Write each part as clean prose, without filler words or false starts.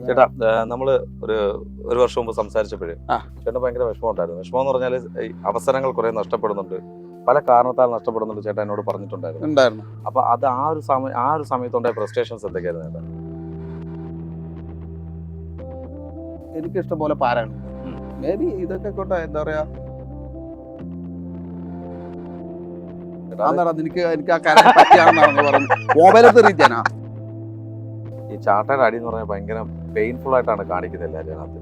ചേട്ടാ നമ്മള് ഒരു വർഷം മുമ്പ് സംസാരിച്ചപ്പോഴേ ചേട്ടൻ ഭയങ്കര വിഷമം ഉണ്ടായിരുന്നു. വിഷമം എന്ന് പറഞ്ഞാൽ അവസരങ്ങൾ കുറെ നഷ്ടപ്പെടുന്നുണ്ട്, പല കാരണത്താൽ നഷ്ടപ്പെടുന്നുണ്ട് ചേട്ടാ എന്നോട് പറഞ്ഞിട്ടുണ്ടായിരുന്നു. അപ്പൊ അത് ആ ഒരു സമയത്തുണ്ടായ ഫ്രസ്ട്രേഷൻസ് എന്തൊക്കെയായിരുന്നു ചേട്ടാ? എനിക്ക് ഇഷ്ടം പോലെ പാരാണ്. മേ ബി ഇതൊക്കെ കൊണ്ട് എന്താ പറയാ, എനിക്ക് ആ കാര്യം പറ്റിയാണെന്നാണ് പറയുന്നത്. മൊബൈലത്തെ റീച്ചാനാ ഈ ചാട്ടയുടെ അടി എന്ന് പറഞ്ഞാൽ ഭയങ്കര പെയിൻഫുൾ ആയിട്ടാണ് കാണിക്കുന്നത് എല്ലാവരും അതിനകത്ത്.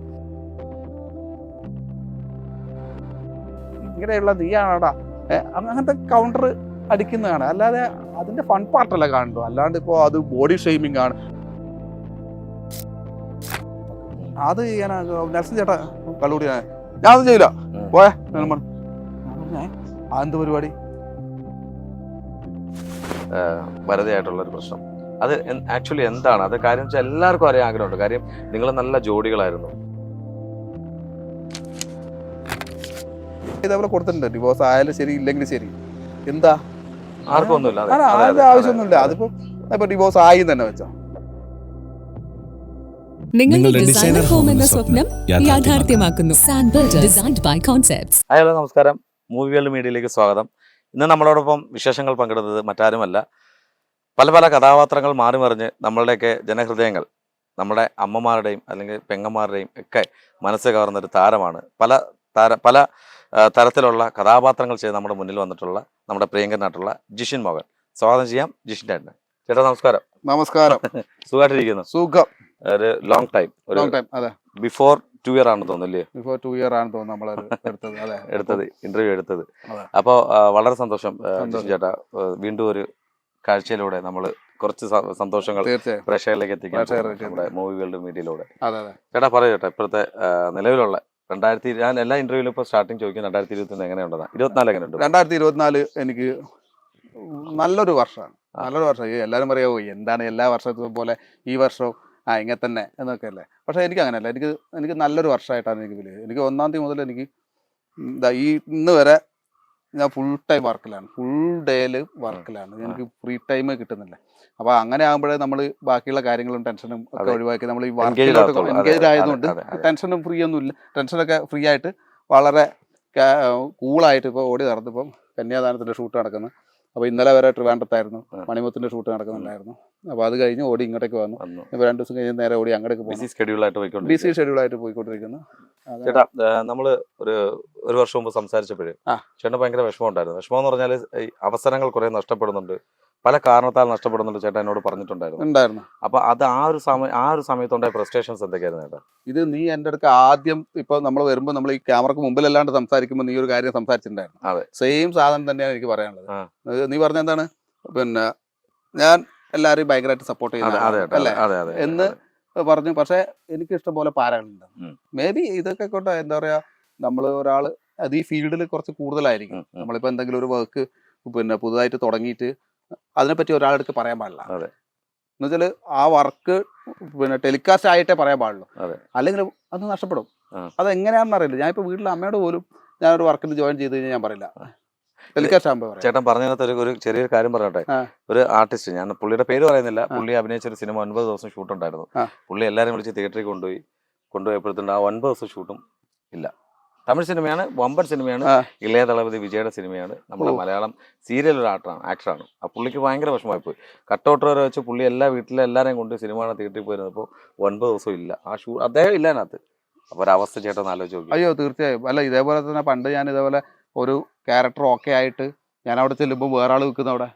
ഇങ്ങനെയുള്ള നീയാണോടാ അങ്ങനത്തെ കൗണ്ടർ അടിക്കുന്നതാണ്, അല്ലാതെ അതിന്റെ ഫൺ പാർട്ടല്ല കാണുന്നു. അല്ലാണ്ട് ഇപ്പോ അത് ബോഡി ഷെയ്മിങ് ആണ്. അത് ചെയ്യാനാ നെൽസൺ ചേട്ടാ കള്ളുകൂടി ഞാൻ ഒന്നും ചെയ്യില്ല പോയെ. എന്ത് പരിപാടി? വരതയായിട്ടുള്ളൊരു പ്രശ്നം അത് ആക്ച്വലി എന്താണ് അത്? കാര്യം വെച്ചാൽ എല്ലാവർക്കും അറിയാൻ ആഗ്രഹമുണ്ട്. കാര്യം നിങ്ങൾ നല്ല ജോഡികളായിരുന്നു. ഇതേപോലെ കൊടുത്തിട്ടുണ്ട്, ഡിവോഴ്സ് ആയാലും ശരി ഇല്ലെങ്കിലും ശരി. എന്താ ആർക്കും ഒന്നുമില്ല, അതിന്റെ ആവശ്യമൊന്നുമില്ല. അതിപ്പോ ഇപ്പൊ ഡിവോഴ്സ് ആയി തന്നെ വെച്ചോ. നിങ്ങളുടെ ഡിസൈനർ ഹോം എന്ന സ്വപ്നം യാഥാർത്ഥ്യമാക്കുന്നു. സാൻബിൾഡ് ഡിസൈൻഡ് ബൈ കോൺസെപ്റ്റ്സ്. ഹലോ, നമസ്കാരം. മൂവി വേൾഡ് മീഡിയയിലേക്ക് സ്വാഗതം. ഇന്ന് നമ്മളോടൊപ്പം വിശേഷങ്ങൾ പങ്കിടുന്നത് മറ്റാരുമല്ല, പല പല കഥാപാത്രങ്ങൾ മാറി മറിഞ്ഞ് നമ്മളുടെയൊക്കെ ജനഹൃദയങ്ങൾ, നമ്മുടെ അമ്മമാരുടെയും അല്ലെങ്കിൽ പെങ്ങന്മാരുടെയും ഒക്കെ മനസ്സ് കവർന്നൊരു താരമാണ്. പല തരത്തിലുള്ള കഥാപാത്രങ്ങൾ ചെയ്ത് നമ്മുടെ മുന്നിൽ വന്നിട്ടുള്ള നമ്മുടെ പ്രിയങ്കരനായിട്ടുള്ള ജിഷിൻ മോഹൻ. സ്വാഗതം ചെയ്യാം ജിഷിൻ ചേട്ടന്. ചേട്ടാ നമസ്കാരം. നമസ്കാരം. സുഖമായിട്ടിരിക്കുന്നു? സുഖം. ഒരു ലോങ് ടൈം അതെ, ബിഫോർ 2 years ആണെന്ന് തോന്നുന്നില്ലേ? ബിഫോർ 2 years ആണ് തോന്നുന്നു നമ്മളത് ഇന്റർവ്യൂ എടുത്തത്. അപ്പോ വളരെ സന്തോഷം ജിഷിൻ ചേട്ടാ. വീണ്ടും ഒരു കാഴ്ചയിലൂടെ നമ്മൾ കുറച്ച് സന്തോഷങ്ങൾ പ്രേക്ഷകരിലേക്ക് എത്തിക്കാൻ നമ്മുടെ മൂവി വേൾഡ് മീഡിയയിലൂടെ. ചേട്ടാ പറയൂ ചേട്ടാ, ഇപ്പോഴത്തെ നിലവിലുള്ള ഞാൻ എല്ലാ ഇന്റർവ്യൂവിലും ഇപ്പൊ സ്റ്റാർട്ടിങ് ചോദിക്കും 2023 എങ്ങനെയുണ്ടെന്നാ? 24 എങ്ങനെയുണ്ട്? 2024 എനിക്ക് നല്ലൊരു വർഷമാണ്. എല്ലാവരും പറയാവോ എന്താണ് എല്ലാ വർഷത്തും പോലെ ഈ വർഷവും ഇങ്ങനെ തന്നെ എന്നൊക്കെ അല്ലേ. പക്ഷെ എനിക്ക് അങ്ങനെയല്ല. എനിക്ക് നല്ലൊരു വർഷമായിട്ടാണ് എനിക്ക് ഫീൽ ചെയ്തത്. എനിക്ക് 1ാം തീയതി മുതൽ എനിക്ക് ഇന്ന് വരെ ഞാൻ ഫുൾ ടൈം വർക്കിലാണ്, ഫുൾ ഡേയിൽ വർക്കിലാണ്. എനിക്ക് ഫ്രീ ടൈം കിട്ടുന്നില്ല. അപ്പോൾ അങ്ങനെ ആകുമ്പോഴേ നമ്മൾ ബാക്കിയുള്ള കാര്യങ്ങളും ടെൻഷനും ഒക്കെ ഒഴിവാക്കി നമ്മൾ ഈ വർക്കിലോട്ട് എൻഗേജ് ആയതുകൊണ്ട് ടെൻഷനും ഫ്രീ ഒന്നുമില്ല. ടെൻഷനൊക്കെ ഫ്രീ ആയിട്ട് വളരെ കൂളായിട്ട് ഇപ്പോൾ ഓടി നടന്നിപ്പം കന്യാദാനത്തിൻ്റെ ഷൂട്ട് നടക്കുന്നു. അപ്പോൾ ഇന്നലെ വരെ ട്രിവാൻഡ്രത്തായിരുന്നു, മണിമുത്തിൻ്റെ ഷൂട്ട് നടക്കുന്നുണ്ടായിരുന്നു. അപ്പോൾ അത് കഴിഞ്ഞ് ഓടി ഇങ്ങോട്ടേക്ക് വന്നു. ഇപ്പോൾ 2 ദിവസം കഴിഞ്ഞ് നേരെ ഓടി അങ്ങോട്ടേക്ക് പോകും. ബിസി ഷെഡ്യൂളായിട്ട് പോയിക്കൊണ്ടിരിക്കുന്നു. ചേട്ടാ നമ്മള് ഒരു വർഷം മുമ്പ് സംസാരിച്ചപ്പോഴേ ചേട്ടൻ ഭയങ്കര വിഷമം ഉണ്ടായിരുന്നു. വിഷമം എന്ന് പറഞ്ഞാൽ അവസരങ്ങൾ കുറെ നഷ്ടപ്പെടുന്നുണ്ട്, പല കാരണത്താൽ നഷ്ടപ്പെടുന്നുണ്ട് ചേട്ടാ എന്നോട് പറഞ്ഞിട്ടുണ്ടായിരുന്നു. അപ്പൊ അത് ആ ഒരു സമയത്തുണ്ടായ ഫ്രസ്ട്രേഷൻസ് എന്തൊക്കെയായിരുന്നു ചേട്ടാ? ഇത് നീ എൻ്റെ അടുത്ത് ആദ്യം ഇപ്പൊ നമ്മൾ വരുമ്പോൾ നമ്മൾ ഈ ക്യാമറക്ക് മുമ്പിലല്ലാണ്ട് സംസാരിക്കുമ്പോൾ നീ ഒരു കാര്യം സംസാരിച്ചിട്ടുണ്ടായിരുന്നു. സെയിം സാധനം തന്നെയാണ് എനിക്ക് പറയാനുള്ളത്. നീ പറഞ്ഞ എന്താണ്, പിന്നെ ഞാൻ എല്ലാവരെയും ഭയങ്കരമായിട്ട് സപ്പോർട്ട് ചെയ്യുന്നത് എന്ന് പറഞ്ഞു. പക്ഷെ എനിക്ക് ഇഷ്ടം പോലെ പാരകളുണ്ട്. മേ ബി ഇതൊക്കെ കൊണ്ട് എന്താ പറയാ, നമ്മൾ ഒരാള് അത് ഈ ഫീൽഡിൽ കുറച്ച് കൂടുതലായിരിക്കും. നമ്മളിപ്പോ എന്തെങ്കിലും ഒരു വർക്ക് പിന്നെ പുതുതായിട്ട് തുടങ്ങിയിട്ട് അതിനെപ്പറ്റി ഒരാളെടുത്ത് പറയാൻ പാടില്ല. എന്നുവെച്ചാല് ആ വർക്ക് പിന്നെ ടെലികാസ്റ്റ് ആയിട്ടേ പറയാൻ പാടുള്ളൂ, അല്ലെങ്കിൽ അത് നഷ്ടപ്പെടും. അതെങ്ങനെയാണെന്ന് അറിയില്ല. ഞാൻ ഇപ്പൊ വീട്ടിലെ അമ്മയോട് പോലും ഞാനൊരു വർക്കിന് ജോയിൻ ചെയ്ത് കഴിഞ്ഞാൽ ഞാൻ പറയില്ല, ടെലികാസ്റ്റ് ആകുമ്പോൾ. ചേട്ടൻ പറഞ്ഞതിനകത്ത് ഒരു ചെറിയൊരു കാര്യം പറയട്ടെ. ഒരു ആർട്ടിസ്റ്റ്, ഞാൻ പുള്ളിയുടെ പേര് പറയുന്നില്ല, പുള്ളി അഭിനയിച്ച ഒരു സിനിമ 9 ദിവസം ഷൂട്ട് ഉണ്ടായിരുന്നു. പുള്ളി എല്ലാവരും വിളിച്ച് തിയേറ്ററിൽ കൊണ്ടുപോയപ്പോഴത്തേണ്ട് ആ 9 ദിവസം ഷൂട്ടും ഇല്ല. തമിഴ് സിനിമയാണ്, വമ്പൻ സിനിമയാണ്, ഇളയ ദളപതി വിജയുടെ സിനിമയാണ്, നമ്മുടെ മലയാളം സീരിയൽ ഒരു ആക്ടറാണ്. ആ പുള്ളിക്ക് ഭയങ്കര വിഷമമായി പോയി. കട്ടൗട്ട് വരെ വെച്ച് പുള്ളി വീട്ടിലെ എല്ലാവരെയും കൊണ്ട് സിനിമ തിയേറ്ററിൽ പോയിരുന്നപ്പോൾ 9 ദിവസം ഇല്ല, ആ അദ്ദേഹം ഇല്ല അതിനകത്ത്. അപ്പൊ ഒരവസ്ഥ ചേട്ടൻ ആലോചിച്ച് നോക്കി. അയ്യോ തീർച്ചയായും. അല്ല, ഇതേപോലെ തന്നെ പണ്ട് ഞാൻ ഇതേപോലെ ഒരു ക്യാരക്ടർ ഓക്കെ ആയിട്ട് ഞാൻ അവിടെ ചെല്ലുമ്പോൾ വേറെ ആൾ നിൽക്കുന്ന അവിടെ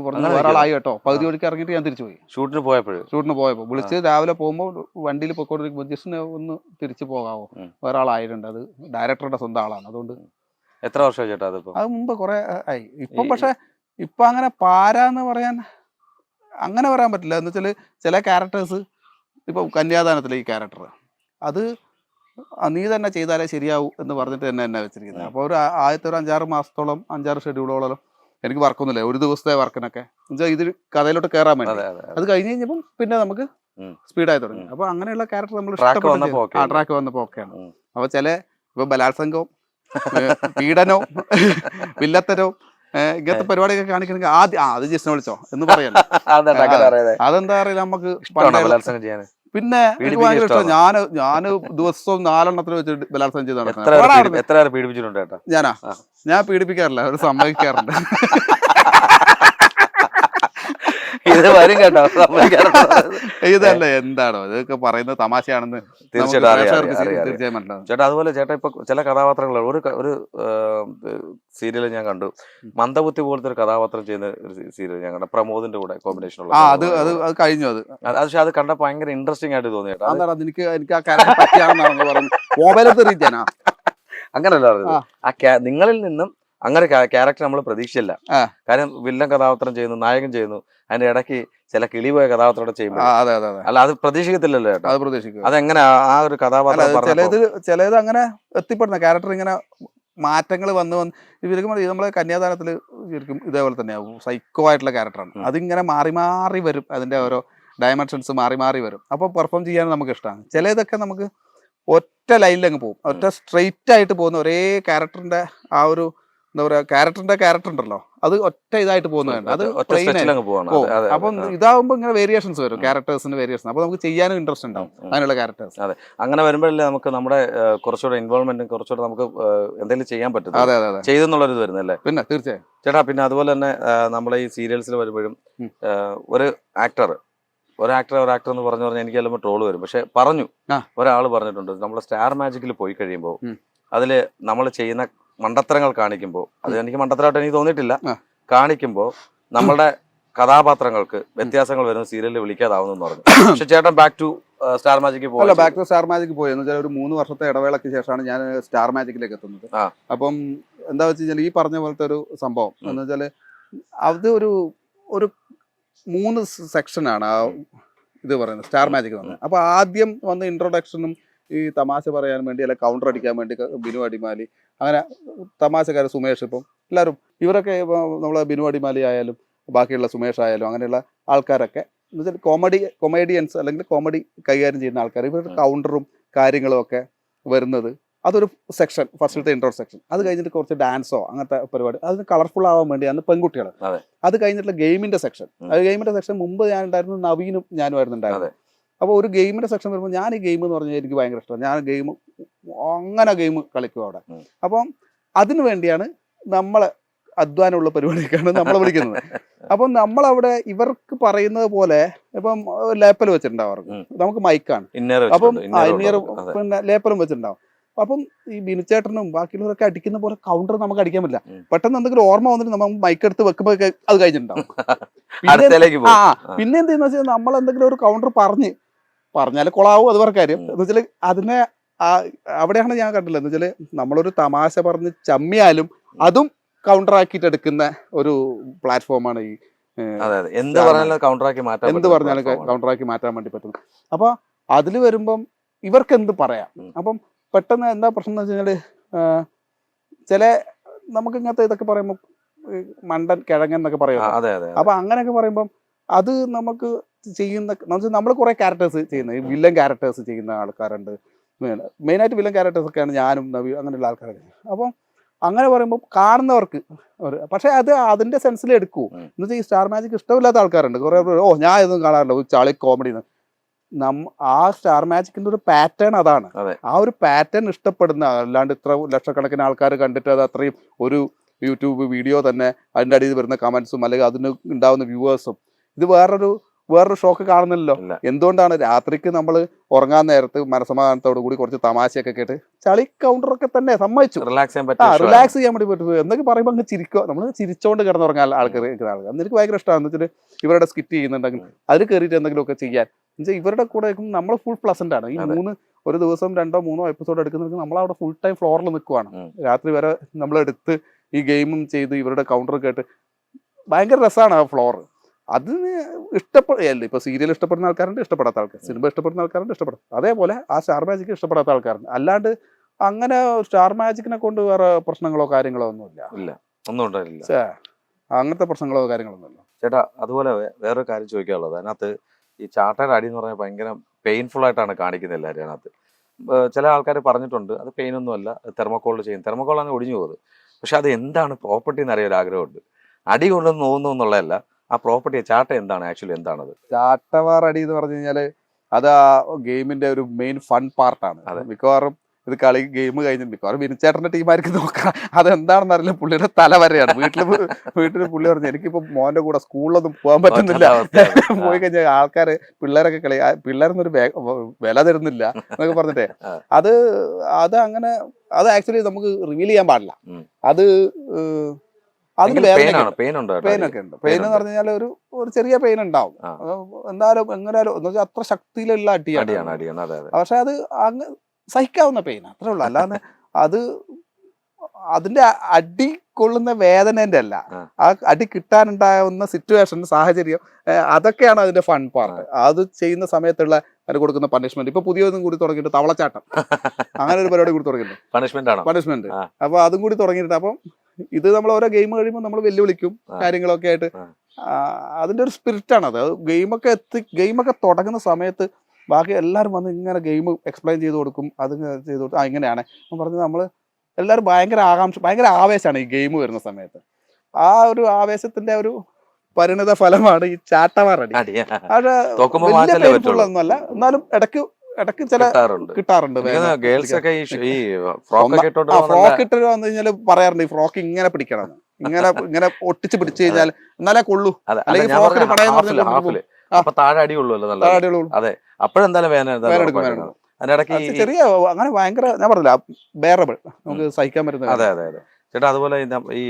പറഞ്ഞ വേറെ ആളായി കേട്ടോ. പകുതി വഴിക്ക് ഇറങ്ങിയിട്ട് ഞാൻ തിരിച്ചു പോയി. ഷൂട്ടിന് പോയപ്പോൾ വിളിച്ച് രാവിലെ പോകുമ്പോൾ വണ്ടിയിൽ പോയിക്കൊണ്ടിരിക്കുമ്പോൾ ജസ്റ്റ് ഒന്ന് തിരിച്ചു പോകാവോ, വേറെ ആളായിട്ടുണ്ട്. അത് ഡയറക്ടറുടെ സ്വന്തം ആളാണ്. അതുകൊണ്ട് എത്ര വർഷം ചേട്ടാ? അത് മുമ്പ് കുറെ ആയി. ഇപ്പം പക്ഷെ ഇപ്പൊ അങ്ങനെ പാരാന്ന് പറയാൻ അങ്ങനെ പറയാൻ പറ്റില്ല. എന്ന് വെച്ചാൽ ചില ക്യാരക്ടേഴ്സ്, ഇപ്പൊ കന്യാദാനത്തിലെ ഈ ക്യാരക്ടർ, അത് നീ തന്നെ ചെയ്താലേ ശരിയാവൂ എന്ന് പറഞ്ഞിട്ട് തന്നെ വെച്ചിരിക്കുന്നത്. അപ്പോൾ ഒരു ആദ്യത്തെ ഒരു 5-6 മാസത്തോളം 5-6 ഷെഡ്യൂളോളം എനിക്ക് വർക്കൊന്നുമില്ല. ഒരു ദിവസത്തെ വർക്കിനൊക്കെ എന്നുവെച്ചാൽ ഇത് കഥയിലോട്ട് കയറാൻ വേണ്ടി. അത് കഴിഞ്ഞ് കഴിഞ്ഞപ്പം പിന്നെ നമുക്ക് സ്പീഡായി തുടങ്ങി. അപ്പൊ അങ്ങനെയുള്ള ക്യാരക്ടർ നമ്മൾ ട്രാക്ക് വന്നപ്പോ ഓക്കെയാണ്. അപ്പൊ ഇപ്പൊ ബലാത്സംഗവും പീഡനവും വില്ലത്തരവും ഇങ്ങനത്തെ പരിപാടിയൊക്കെ കാണിക്കണമെങ്കിൽ അത് ജിസ്റ്റിനെ വിളിച്ചോ എന്ന് പറയല്ലോ. അതെന്താ അറിയില്ല, നമുക്ക് പിന്നെ എനിക്ക് ഭയങ്കര ഇഷ്ടം. ഞാന് ദിവസവും 4 വെച്ച് ബലാത്സംഗം ചെയ്ത് എത്ര പേരെ പീഡിപ്പിച്ചിട്ടുണ്ട് ചേട്ടാ? ഞാൻ പീഡിപ്പിക്കാറില്ല, ഒരു സമ്മതിക്കാറുണ്ട്. ഇത് വരും കേട്ടോ. ഇതല്ല എന്താണോ ഇതൊക്കെ പറയുന്നത് തമാശയാണെന്ന് തീർച്ചയായും മനസ്സിലാവും ചേട്ടാ. അതുപോലെ ചേട്ടാ ഇപ്പൊ ചില കഥാപാത്രങ്ങൾ ഒരു സീരിയൽ ഞാൻ കണ്ടു, മന്ദബുദ്ധി പോലത്തെ ഒരു കഥാപാത്രം ചെയ്യുന്ന ഒരു സീരിയൽ ഞാൻ കണ്ടു, പ്രമോദിന്റെ കൂടെ കോമ്പിനേഷൻ ഉള്ള. അത് കഴിഞ്ഞു. പക്ഷെ അത് കണ്ടപ്പോ ഭയങ്കര ഇൻട്രസ്റ്റിംഗ് ആയിട്ട് തോന്നി ചേട്ടാ. എനിക്ക് ആ ക്യാരക്ടർ പറ്റിയാണെന്നാണ് പറഞ്ഞു. അങ്ങനല്ല പറഞ്ഞത്. നിങ്ങളിൽ നിന്നും അങ്ങനെ ക്യാരക്ടർ നമ്മൾ പ്രതീക്ഷയില്ല. കാരണം വില്ലൻ കഥാപാത്രം ചെയ്യുന്നു, നായകൻ ചെയ്യുന്നു, അതിന്റെ ഇടയ്ക്ക് ചില കിളിപോയ കഥാപാത്രം ചെയ്യുമ്പോൾ അല്ല അത് പ്രതീക്ഷിക്കത്തില്ലല്ലോ ചേട്ടാ. അത് പ്രതീക്ഷിക്കും. അതെങ്ങനെ ആ ഒരു കഥാപാത്രം ചിലത് അങ്ങനെ എത്തിപ്പെടുന്ന ക്യാരക്ടർ ഇങ്ങനെ മാറ്റങ്ങൾ വന്ന് ഇവർക്ക് നമ്മളെ കന്യാദാനത്തിൽ ശരിക്കും ഇതേപോലെ തന്നെയാവും. സൈക്കോ ആയിട്ടുള്ള ക്യാരക്ടറാണ്. അതിങ്ങനെ മാറി മാറി വരും, അതിന്റെ ഓരോ ഡയമെൻഷൻസ് മാറി മാറി വരും. അപ്പോൾ പെർഫോം ചെയ്യാൻ നമുക്ക് ഇഷ്ടമാണ്. ചിലതൊക്കെ നമുക്ക് ഒറ്റ ലൈനിൽ അങ്ങ് പോകും, ഒറ്റ സ്ട്രെയിറ്റ് ആയിട്ട് പോകുന്ന ഒരേ ക്യാരക്ടറിന്റെ ആ ഒരു എന്താ പറയാ ക്യാരക്ടർ ഉണ്ടല്ലോ, അത് ഒറ്റ ഇതായിട്ട് പോകുന്നതാണ്. അത് അപ്പം ഇതാവുമ്പോ ഇങ്ങനെ വേരിയേഷൻസ് വരും, ക്യാരക്ടേഴ്സിന്റെ വേരിയേഷൻ. അപ്പൊ നമുക്ക് ചെയ്യാനും ഇൻട്രസ്റ്റ് ഉണ്ടാവും അതിനുള്ള ക്യാരക്ടേഴ്സ്. അതെ, അങ്ങനെ വരുമ്പോഴല്ലേ നമുക്ക് നമ്മുടെ കുറച്ചുകൂടെ ഇൻവോൾവ്മെന്റും കുറച്ചുകൂടെ നമുക്ക് എന്തെങ്കിലും ചെയ്യാൻ പറ്റും. അതെ ചെയ്തെന്നുള്ളൊരു ഇത് വരുന്നല്ലേ. പിന്നെ തീർച്ചയായും ചേട്ടാ. പിന്നെ അതുപോലെ തന്നെ നമ്മളെ ഈ സീരിയൽസിൽ വരുമ്പോഴും ഒരു ആക്ടർ എന്ന് പറഞ്ഞു എനിക്ക് എല്ലാം ട്രോള് വരും. പക്ഷെ ഒരാൾ പറഞ്ഞിട്ടുണ്ട്, നമ്മൾ സ്റ്റാർ മാജിക്കിൽ പോയി കഴിയുമ്പോൾ അതില് നമ്മൾ ചെയ്യുന്ന മണ്ടത്തരങ്ങൾ കാണിക്കുമ്പോൾ, അത് എനിക്ക് മണ്ടത്തരമായിട്ട് എനിക്ക് തോന്നിയിട്ടില്ല, കാണിക്കുമ്പോൾ നമ്മളുടെ കഥാപാത്രങ്ങൾക്ക് വ്യത്യാസങ്ങൾ വരുന്ന സീരിയലിൽ വിളിക്കാതാവുന്നു പറഞ്ഞു. പക്ഷെ ചേട്ടൻ ബാക്ക് ടു സ്റ്റാർ മാജിക്ക് പോയി. ബാക്ക് ടു സ്റ്റാർ മാജിക് പോയി എന്ന് വെച്ചാൽ ഒരു 3 വർഷത്തെ ഇടവേളയ്ക്ക് ശേഷമാണ് ഞാൻ സ്റ്റാർ മാജിക്കിലേക്ക് എത്തുന്നത്. അപ്പം എന്താ വെച്ച് കഴിഞ്ഞാൽ ഈ പറഞ്ഞ പോലത്തെ ഒരു സംഭവം എന്ന് വെച്ചാല് അത് ഒരു 3 സെക്ഷനാണ് ആ ഇത് പറയുന്നത് സ്റ്റാർ മാജിക് വന്നത്. അപ്പൊ ആദ്യം വന്ന് ഇൻട്രൊഡക്ഷനും ഈ തമാശ പറയാൻ വേണ്ടി അല്ലെ കൗണ്ടർ അടിക്കാൻ വേണ്ടി ബിനു അടിമാലി, അങ്ങനെ തമാശക്കാർ സുമേഷ്, ഇപ്പം എല്ലാവരും ഇവരൊക്കെ നമ്മളെ ബിനു അടിമാലി ആയാലും ബാക്കിയുള്ള സുമേഷ് ആയാലും അങ്ങനെയുള്ള ആൾക്കാരൊക്കെ എന്ന് വെച്ചാൽ കൊമേഡിയൻസ് അല്ലെങ്കിൽ കോമഡി കൈകാര്യം ചെയ്യുന്ന ആൾക്കാർ, ഇവരുടെ കൗണ്ടറും കാര്യങ്ങളും ഒക്കെ വരുന്നത് അതൊരു സെക്ഷൻ, ഫസ്റ്റത്തെ ഇൻട്രോ സെക്ഷൻ. അത് കഴിഞ്ഞിട്ട് കുറച്ച് ഡാൻസോ അങ്ങനത്തെ പരിപാടി, അതിന് കളർഫുൾ ആവാൻ വേണ്ടിയാണ് പെൺകുട്ടികൾ. അത് കഴിഞ്ഞിട്ടുള്ള ഗെയിമിന്റെ സെക്ഷൻ. ഗെയിമിന്റെ സെക്ഷൻ മുമ്പ് ഞാൻ ഉണ്ടായിരുന്നു, നവീനും ഞാനുമായിരുന്നു ഉണ്ടായിരുന്നത്. അപ്പോൾ ഒരു ഗെയിമിന്റെ സെക്ഷൻ വരുമ്പോൾ ഞാൻ ഈ ഗെയിം എന്ന് പറഞ്ഞാൽ എനിക്ക് ഭയങ്കര ഇഷ്ടമാണ്. ഞാൻ ഗെയിം കളിക്കും അവിടെ. അപ്പം അതിനു വേണ്ടിയാണ് നമ്മളെ അധ്വാനമുള്ള പരിപാടിയൊക്കെയാണ് നമ്മളെ വിളിക്കുന്നത്. അപ്പം നമ്മളവിടെ ഇവർക്ക് പറയുന്നത് പോലെ ഇപ്പം ലേപ്പൽ വെച്ചിട്ടുണ്ടാവും അവർക്ക്, നമുക്ക് മൈക്കാണ്. അപ്പം പിന്നെ ലേപ്പലും വെച്ചിട്ടുണ്ടാവും. അപ്പം ഈ ബിനുചേട്ടനും ബാക്കിയുള്ളവരൊക്കെ അടിക്കുന്ന പോലെ കൗണ്ടർ നമുക്ക് അടിക്കാൻ പറ്റില്ല. പെട്ടെന്ന് എന്തെങ്കിലും ഓർമ്മ വന്നിട്ട് നമ്മൾ മൈക്ക് എടുത്ത് വെക്കുമ്പോ അത് കഴിഞ്ഞിട്ടുണ്ടാവും. പിന്നെ എന്തെന്ന് വെച്ചാൽ നമ്മൾ എന്തെങ്കിലും ഒരു കൗണ്ടർ പറഞ്ഞാൽ കൊളാവും, അത് വേറെ കാര്യം. എന്ന് വെച്ചാൽ അതിനെ അവിടെയാണ് ഞാൻ കണ്ടില്ല. എന്ന് വെച്ചാല് നമ്മളൊരു തമാശ പറഞ്ഞ് ചമ്മിയാലും അതും കൗണ്ടർ ആക്കിയിട്ട് എടുക്കുന്ന ഒരു പ്ലാറ്റ്ഫോമാണ് ഈ എന്ത് പറഞ്ഞാലും കൗണ്ടർ ആക്കി മാറ്റാൻ വേണ്ടി പറ്റുന്നത്. അപ്പൊ അതിൽ വരുമ്പം ഇവർക്ക് എന്ത് പറയാം. അപ്പം പെട്ടെന്ന് എന്താ പ്രശ്നം എന്ന് വെച്ച് കഴിഞ്ഞാല് ചില നമുക്ക് ഇങ്ങനത്തെ ഇതൊക്കെ പറയുമ്പോൾ മണ്ടൻ കിഴങ്ങൻ എന്നൊക്കെ പറയും. അപ്പൊ അങ്ങനെയൊക്കെ പറയുമ്പം അത് നമുക്ക് ചെയ്യുന്ന നമ്മൾ കുറെ ക്യാരക്ടേഴ്സ് ചെയ്യുന്ന വില്ലൻ ക്യാരക്ടേഴ്സ് ചെയ്യുന്ന ആൾക്കാരുണ്ട്. മെയിനായിട്ട് വില്ലൻ ക്യാരക്ടേഴ്സ് ഒക്കെയാണ് ഞാനും നവി അങ്ങനെയുള്ള ആൾക്കാരൊക്കെ. അപ്പം അങ്ങനെ പറയുമ്പോൾ കാണുന്നവർക്ക് പക്ഷെ അത് അതിന്റെ സെൻസിൽ എടുക്കൂ. എന്ന് വെച്ചാൽ ഈ സ്റ്റാർ മാജിക് ഇഷ്ടമില്ലാത്ത ആൾക്കാരുണ്ട് കുറെ. ഞാൻ ഇതൊന്നും കാണാറില്ല, ചാളി കോമഡി. ആ സ്റ്റാർ മാജിക്കിന്റെ ഒരു പാറ്റേൺ അതാണ്. ആ ഒരു പാറ്റേൺ ഇഷ്ടപ്പെടുന്ന, അല്ലാണ്ട് ഇത്ര ലക്ഷക്കണക്കിന് ആൾക്കാർ കണ്ടിട്ട് അത് അത്രയും ഒരു യൂട്യൂബ് വീഡിയോ തന്നെ അതിന്റെ അടിയിൽ വരുന്ന കമന്റ്സും അല്ലെങ്കിൽ അതിന് ഉണ്ടാവുന്ന വ്യൂവേഴ്സും, ഇത് വേറൊരു ഷോക്ക് കാണുന്നില്ലല്ലോ. എന്തുകൊണ്ടാണ് രാത്രിക്ക് നമ്മൾ ഉറങ്ങാൻ നേരത്ത് മനസമാധാനത്തോടു കൂടി കുറച്ച് തമാശയൊക്കെ കേട്ട് ചളി കൗണ്ടറൊക്കെ തന്നെ സമ്മതിച്ചു റിലാക്സ് ചെയ്യാൻ വേണ്ടി പറ്റും എന്നൊക്കെ പറയുമ്പോൾ അങ്ങ് ചിരിക്കുക. നമ്മൾ ചിരിച്ചോണ്ട് കിടന്നുറങ്ങാൻ ആൾക്കാർ അന്ന് എനിക്ക് ഭയങ്കര ഇഷ്ടമാണ്. എന്ന് വെച്ചാൽ ഇവരുടെ സ്കിറ്റ് ചെയ്യുന്നുണ്ടെങ്കിൽ അതിൽ കയറിയിട്ട് എന്തെങ്കിലുമൊക്കെ ചെയ്യാൻ എന്നുവെച്ചാൽ ഇവരുടെ കൂടെ നമ്മൾ ഫുൾ പ്ലസന്റ് ആണ്. ഈ ഒരു ദിവസം 2 or 3 എപ്പിസോഡ് എടുക്കുന്നെങ്കിൽ നമ്മളവിടെ ഫുൾ ടൈം ഫ്ലോറിൽ നിൽക്കുവാണ്. രാത്രി വരെ നമ്മളെടുത്ത് ഈ ഗെയിമും ചെയ്ത് ഇവരുടെ കൗണ്ടർ കേട്ട് ഭയങ്കര രസമാണ് ആ ഫ്ലോർ. അതിന് ഇഷ്ടപ്പെടില്ല. ഇപ്പൊ സീരിയൽ ഇഷ്ടപ്പെടുന്ന ആൾക്കാരുണ്ട്, ഇഷ്ടപ്പെടാത്ത ആൾക്കാർ, സിനിമ ഇഷ്ടപ്പെടുന്ന ആൾക്കാരുണ്ട്, ഇഷ്ടപ്പെടും. അതേപോലെ ആ സ്റ്റാർ മാജിക് ഇഷ്ടപ്പെടാത്ത ആൾക്കാരുണ്ട്. അല്ലാണ്ട് അങ്ങനെ സ്റ്റാർ മാജിക്കിനെ കൊണ്ട് വേറെ പ്രശ്നങ്ങളോ കാര്യങ്ങളോ ഒന്നുമില്ല. അങ്ങനത്തെ പ്രശ്നങ്ങളോ കാര്യങ്ങളൊന്നുമില്ല ചേട്ടാ. അതുപോലെ വേറൊരു കാര്യം ചോദിക്കാനുള്ളത്, അതിനകത്ത് ഈ ചാട്ടയുടെ അടി എന്ന് പറഞ്ഞാൽ ഭയങ്കര പെയിൻഫുൾ ആയിട്ടാണ് കാണിക്കുന്നത് എല്ലാവരും. അതിനകത്ത് ചില ആൾക്കാർ പറഞ്ഞിട്ടുണ്ട് അത് പെയിനൊന്നുമല്ല, തെർമോക്കോളിൽ ചെയ്യും. തെർമോക്കോളാണ് ഒടിഞ്ഞു പോകുന്നത്. പക്ഷെ അത് എന്താണ് പ്രോപ്പർട്ടി എന്നറിയാൻ ഒരു ആഗ്രഹമുണ്ട്. അടി കൊണ്ടൊന്നും തോന്നുന്നു എന്നുള്ളതല്ല, ആ പ്രോപ്പർട്ടി ചാട്ട എന്താണ് ആക്ച്വലി എന്താണത്? ചാട്ടവാർ അടി എന്ന് പറഞ്ഞു കഴിഞ്ഞാല് അത് ആ ഗെയിമിന്റെ ഒരു മെയിൻ ഫൺ പാർട്ടാണ്. മിക്കവാറും ഇത് ഗെയിം കഴിഞ്ഞിട്ട് മിക്കവാറും വിനിച്ചേട്ടന്റെ ടീമാർക്ക് നോക്കാം, അതെന്താണെന്ന് അറിയില്ല, പുള്ളിയുടെ തല വരെയാണ്. വീട്ടിൽ പുള്ളി പറഞ്ഞു എനിക്കിപ്പോ മോന്റെ കൂടെ സ്കൂളിലൊന്നും പോകാൻ പറ്റുന്നില്ല, പോയി കഴിഞ്ഞാൽ ആൾക്കാര് പിള്ളേരൊക്കെ പിള്ളേരൊന്നും വില തരുന്നില്ല എന്നൊക്കെ പറഞ്ഞിട്ടേ. അത് അങ്ങനെ അത് ആക്ച്വലി നമുക്ക് റിവീൽ ചെയ്യാൻ പാടില്ല. അത് അതിന് പെയിനൊക്കെ ഉണ്ട്. പെയിൻ എന്ന് പറഞ്ഞു കഴിഞ്ഞാൽ ഒരു ചെറിയ പെയിൻ ഉണ്ടാവും. എന്തായാലും എങ്ങനെയാലും എന്ന് വെച്ചാൽ അത്ര ശക്തിയിലുള്ള അടിയാണ്. പക്ഷെ അത് അങ്ങ് സഹിക്കാവുന്ന പെയിൻ അത്രേ ഉള്ളൂ. അല്ലാതെ അത് അതിന്റെ അടി കൊള്ളുന്ന വേദനേന്റെ അല്ല, ആ അടി കിട്ടാനുണ്ടാവുന്ന സിറ്റുവേഷൻ, സാഹചര്യം, അതൊക്കെയാണ് അതിന്റെ ഫൺ പാർട്ട്. അത് ചെയ്യുന്ന സമയത്തുള്ള അതിന് കൊടുക്കുന്ന പണിഷ്മെന്റ്. ഇപ്പൊ പുതിയതും കൂടി തുടങ്ങിയിട്ട് തവളച്ചാട്ടം, അങ്ങനെ ഒരു പരിപാടി കൂടി തുടങ്ങിയിട്ടുണ്ട്, പണിഷ്മെന്റ്. അപ്പൊ അതും കൂടി തുടങ്ങിയിട്ടുണ്ട്. അപ്പം ഇത് നമ്മൾ ഓരോ ഗെയിം കഴിയുമ്പോൾ നമ്മൾ വെല്ലുവിളിക്കും കാര്യങ്ങളൊക്കെ ആയിട്ട്. അതിന്റെ ഒരു സ്പിരിറ്റാണ് അത്. ഗെയിമൊക്കെ തുടങ്ങുന്ന സമയത്ത് ബാക്കി എല്ലാവരും വന്ന് ഇങ്ങനെ ഗെയിം എക്സ്പ്ലെയിൻ ചെയ്ത് കൊടുക്കും. അത് ചെയ്ത് കൊടുക്കും, ഇങ്ങനെയാണ് പറഞ്ഞ് നമ്മൾ എല്ലാവരും ഭയങ്കര ആവേശമാണ് ഈ ഗെയിം വരുന്ന സമയത്ത്. ആ ഒരു ആവേശത്തിന്റെ ഒരു പരിണിത ഫലമാണ് ഈ ചാട്ടവാറടി. വലിയ പെയിൻഫുൾ ഒന്നുമല്ല, എന്നാലും ഇടയ്ക്ക് ചില കിട്ടാറുണ്ട്. ഫ്രോക്ക് ഇട്ട് വന്നു കഴിഞ്ഞാൽ പറയാറുണ്ട് ഈ ഫ്രോക്ക് ഇങ്ങനെ പിടിക്കണം, ഇങ്ങനെ ഒട്ടിച്ച് പിടിച്ചു കഴിഞ്ഞാൽ എന്നാലേ കൊള്ളൂ, അല്ലെങ്കിൽ ഫ്രോക്കിന് പടയെന്ന് ചെറിയ അങ്ങനെ ഭയങ്കര, ഞാൻ പറഞ്ഞില്ല, ബെയറബിൾ, നമുക്ക് സഹിക്കാൻ പറ്റുന്നത്. അതെ ചേട്ടാ. അതുപോലെ ഈ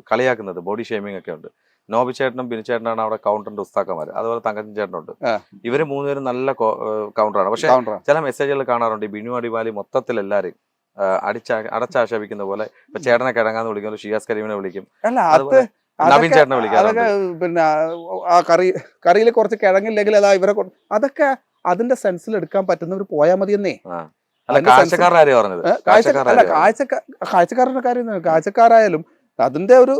കളിയാക്കുന്നത് ബോഡി ഷേമിംഗ് ഒക്കെ ഉണ്ട്. നോബി ചേട്ടനും ബിനു ചേട്ടനാണ് അവിടെ കൗണ്ടറിന്റെ ഉസ്താക്കന്മാർ. അതുപോലെ തങ്കച്ചൻ ചേട്ടനുണ്ട്. ഇവര് മൂന്നുപേരും നല്ല കൗണ്ടറാണ്. പക്ഷെ ചില മെസ്സേജുകൾ കാണാറുണ്ട് ഈ ബിനു അടിവാലി മൊത്തത്തിൽ എല്ലാരും അടച്ചാക്ഷേപിക്കുന്ന പോലെ. ഇപ്പൊ ചേട്ടനെ കിടങ്ങാന്ന് വിളിക്കും, ഷിയാസ് കരീമിനെ വിളിക്കും, നവീൻ ചേട്ടനെ വിളിക്കും. പിന്നെ ആ കറിയിൽ കുറച്ച് കിഴങ്ങില്ലെങ്കിൽ അതാ ഇവരെ അതൊക്കെ അതിന്റെ സെൻസിൽ എടുക്കാൻ പറ്റുന്നവർ പോയാൽ മതിയെന്നേ. കാഴ്ചക്കാരുടെ കാര്യം കാഴ്ചക്കാരായാലും അതിന്റെ ഒരു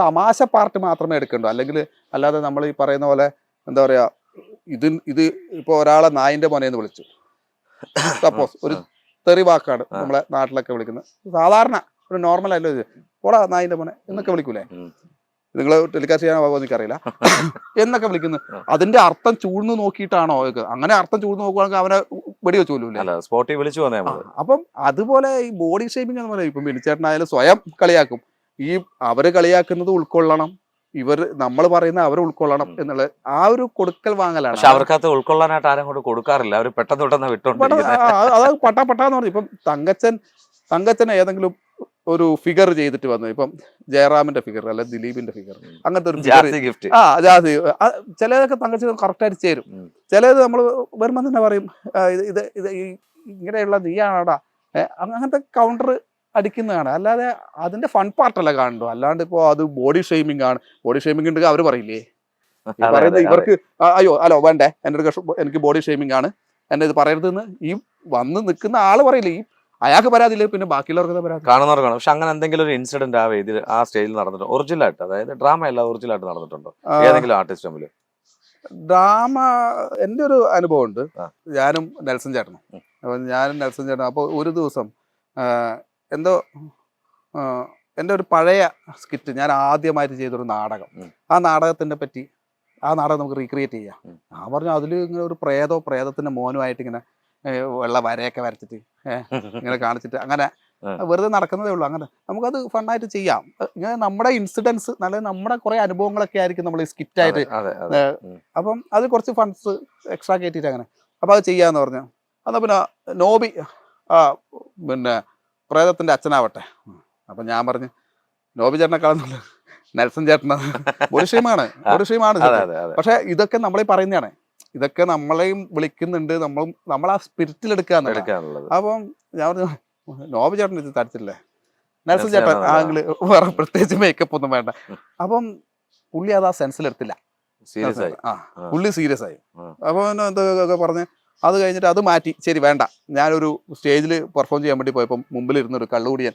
തമാശ പാർട്ട് മാത്രമേ എടുക്കണ്ടൂ. അല്ലെങ്കിൽ അല്ലാതെ നമ്മൾ ഈ പറയുന്ന പോലെ എന്താ പറയാ, ഇത് ഇപ്പൊ ഒരാളെ നായിന്റെ മോനെന്ന് വിളിച്ചു, സപ്പോസ് ഒരു തെറി വാക്കാണ് നമ്മളെ നാട്ടിലൊക്കെ വിളിക്കുന്നത്. സാധാരണ ഒരു നോർമൽ ആയല്ലോ, പോടാ നായിന്റെ മോനെ എന്നൊക്കെ വിളിക്കൂലേ, നിങ്ങൾ ടെലികാസ്റ്റ് ചെയ്യാനാവോ എനിക്കറിയില്ല, എന്നൊക്കെ വിളിക്കുന്നത്. അതിന്റെ അർത്ഥം ചൂഴ്ന്നു നോക്കിയിട്ടാണോ? അങ്ങനെ അർത്ഥം ചൂഴ്ന്നു നോക്കുവാണെങ്കിൽ അവനെ വെടിവെച്ച് കൊല്ലൂല്ലേ. അപ്പം അതുപോലെ ഈ ബോഡി ഷേമിംഗ് എന്ന് പറയുന്നത്, ഇപ്പം ബിനിച്ചേട്ടനായാലും സ്വയം കളിയാക്കും. ഈ അവര് കളിയാക്കുന്നത് ഉൾക്കൊള്ളണം, നമ്മൾ പറയുന്ന അവർ ഉൾക്കൊള്ളണം എന്നുള്ള ആ ഒരു കൊടുക്കൽ വാങ്ങലാണ്. പക്ഷെ അവർക്കകത്ത് ഉൾക്കൊള്ളാനായിട്ട് ആരും കൊണ്ട് കൊടുക്കാറില്ല, അവർ പെട്ടെന്ന് അത് പട്ടാന്ന് പറഞ്ഞു. ഇപ്പം തങ്കച്ചൻ ഏതെങ്കിലും ഒരു ഫിഗർ ചെയ്തിട്ട് വന്നു, ഇപ്പം ജയറാമിന്റെ ഫിഗർ അല്ലെ ദിലീപിന്റെ ഫിഗർ, അങ്ങനത്തെ ഒരു ഗിഫ്റ്റ് ജാസി, ചിലതൊക്കെ തങ്കച്ചൻ കറക്റ്റായിട്ട് ചേരും. ചിലത് നമ്മൾ വരുമ്പോൾ തന്നെ പറയും ഇത് ഇങ്ങനെയുള്ള നീയാണോടാ, അങ്ങനത്തെ കൗണ്ടർ അടിക്കുന്നതാണ്. അല്ലാതെ അതിന്റെ ഫൺ പാർട്ടല്ല കാണുന്നു. അല്ലാണ്ട് ഇപ്പോ അത് ബോഡി ഷെയ്മിംഗ് ആണ്. ബോഡി ഷെയ്മിംഗ് ഉണ്ടെങ്കിൽ അവര് പറയില്ലേ, പറയുന്നത് ഇവർക്ക് അല്ലോ വേണ്ടേ എനിക്ക് ബോഡി ഷെയ്മിംഗ് ആണ്, എന്നെ ഇത് പറയരുതെന്ന് ഈ വന്ന് നിൽക്കുന്ന ആള് പറയില്ലേ. ഈ അയാൾക്ക് പരാതിയില്ല, പിന്നെ ബാക്കിയുള്ളവർക്ക് പരാതി. കാണുന്നവർ കാണും. പക്ഷെ അങ്ങനെ എന്തെങ്കിലും ഒരു ഇൻസിഡന്റ് ആ സ്റ്റേജിൽ നടന്നിട്ടുണ്ട് ഒറിജിനൽ ആയിട്ട്, അതായത് ഡ്രാമ അല്ല ഒറിജിനൽ ആയിട്ട് നടന്നിട്ടുണ്ടോ ഏതെങ്കിലും ആർട്ടിസ്റ്റ് തമ്മിൽ? ഡ്രാമ എൻ്റെ ഒരു അനുഭവം ഉണ്ട്. ഞാനും നെൽസൺ ചേട്ടനും. അപ്പോൾ ഒരു ദിവസം എന്തോ എൻ്റെ ഒരു പഴയ സ്കിറ്റ്, ഞാൻ ആദ്യമായിട്ട് ചെയ്തൊരു നാടകം, ആ നാടകത്തിനെ പറ്റി, ആ നാടകം നമുക്ക് റീക്രിയേറ്റ് ചെയ്യാം. ഞാൻ പറഞ്ഞു അതിൽ ഇങ്ങനെ ഒരു പ്രേതത്തിന്റെ മോനുമായിട്ട് ഇങ്ങനെ വെള്ള വരയൊക്കെ വരച്ചിട്ട് ഇങ്ങനെ കാണിച്ചിട്ട് അങ്ങനെ വെറുതെ നടക്കുന്നതേ ഉള്ളൂ. അങ്ങനെ നമുക്കത് ഫണ്ണായിട്ട് ചെയ്യാം. ഇങ്ങനെ നമ്മുടെ ഇൻസിഡൻസ്, നല്ല നമ്മുടെ കുറെ അനുഭവങ്ങളൊക്കെ ആയിരിക്കും നമ്മൾ ഈ സ്കിറ്റായിട്ട്. അപ്പം അത് കുറച്ച് ഫണ്ട്സ് എക്സ്ട്രാ കയറ്റിയിട്ട് അങ്ങനെ അപ്പം അത് ചെയ്യാന്ന് പറഞ്ഞു. എന്നാൽ പിന്നെ നോബി പിന്നെ പ്രേതത്തിന്റെ അച്ഛനാവട്ടെ. അപ്പം ഞാൻ പറഞ്ഞു നോബി ചേട്ടനെക്കാളെന്നുള്ള നെൽസൺ ചേട്ടനാണ്. ബോഡി ഷെയ്മാണ്. പക്ഷെ ഇതൊക്കെ നമ്മളീ പറയുന്നതാണ്, ഇതൊക്കെ നമ്മളെയും വിളിക്കുന്നുണ്ട്, നമ്മൾ ആ സ്പിരിറ്റിൽ എടുക്കാന്നുള്ളത്. അപ്പം ഞാൻ പറഞ്ഞു നോബി ചേട്ടൻ ഇത് തരത്തില്ലേ, നെൽസൺ ചേട്ടൻ ആങ്കില് വേറെ പ്രത്യേകിച്ച് മേക്കപ്പ് ഒന്നും വേണ്ട. അപ്പം പുള്ളി അത് ആ സെൻസിലെടുത്തില്ല, പുള്ളി സീരിയസ് ആയി. അപ്പൊ എന്തൊക്കെ പറഞ്ഞ് അത് കഴിഞ്ഞിട്ട് അത് മാറ്റി, ശരി വേണ്ട. ഞാനൊരു സ്റ്റേജിൽ പെർഫോം ചെയ്യാൻ വേണ്ടി പോയപ്പോൾ മുമ്പിലിരുന്നൊരു കള്ളുകൂടിയൻ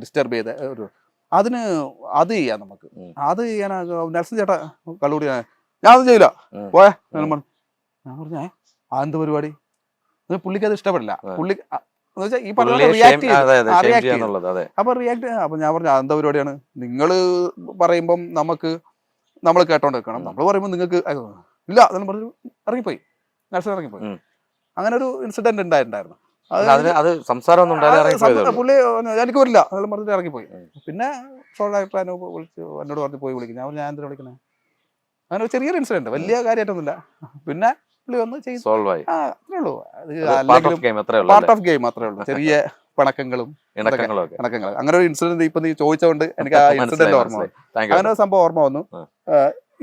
ഡിസ്റ്റർബ് ചെയ്ത ഒരു അത് ചെയ്യാം നമുക്ക്. അത് ചെയ്യാൻ നെൽസൺ ചേട്ടാ കള്ളുകൂടിയാ, ഞാൻ ഒന്നും ചെയ്യില്ല പോയാ. ഞാൻ പറഞ്ഞേ എന്ത് പരിപാടി, പുള്ളിക്ക് അത് ഇഷ്ടപ്പെടില്ല. പുള്ളി എന്ന് വെച്ചാൽ ഈ പറഞ്ഞ റിയാക്ട് ചെയ്തു. അപ്പൊ ഞാൻ പറഞ്ഞു എന്താ പരിപാടിയാണ്, നിങ്ങള് പറയുമ്പം നമ്മൾ കേട്ടോണ്ട് വെക്കണം, നമ്മൾ പറയുമ്പോൾ നിങ്ങൾക്ക് ഇല്ല അതെല്ലാം പറഞ്ഞു ഇറങ്ങിപ്പോയി. നെൽസൺ ഇറങ്ങിപ്പോയി. അങ്ങനെ ഒരു ഇൻസിഡന്റ് ഉണ്ടായിട്ടുണ്ടായിരുന്നു. അത് സംസാരം ഒന്നും പുള്ളി എനിക്ക് വരില്ല അതെല്ലാം പറഞ്ഞിട്ട് ഇറങ്ങിപ്പോയി. പിന്നെ ഷോ ഡയറക്ടർ അനൂപ് വിളിച്ച് എന്നോട് പറഞ്ഞ് പോയി വിളിക്കും. ഞാൻ എന്തിനാ വിളിക്കണേ? അങ്ങനെ ഒരു ചെറിയൊരു ഇൻസിഡന്റ്, വലിയ കാര്യമായിട്ടൊന്നുമില്ല. പിന്നെ പുള്ളി വന്ന് ചെയ്തു. അത്രേ ഉള്ളൂ. പാർട്ട് ഓഫ് ഗെയിം അത്രേ ഉള്ളൂ. ചെറിയ പിണക്കങ്ങളും ഇണക്കങ്ങളും. അങ്ങനെ ഒരു ഇൻസിഡന്റ് ഇപ്പൊ നീ ചോദിച്ചോണ്ട് എനിക്ക് ആ ഇൻസിഡന്റ് ഓർമ്മ വന്നു. അങ്ങനെ ഒരു സംഭവം ഓർമ്മ വന്നു.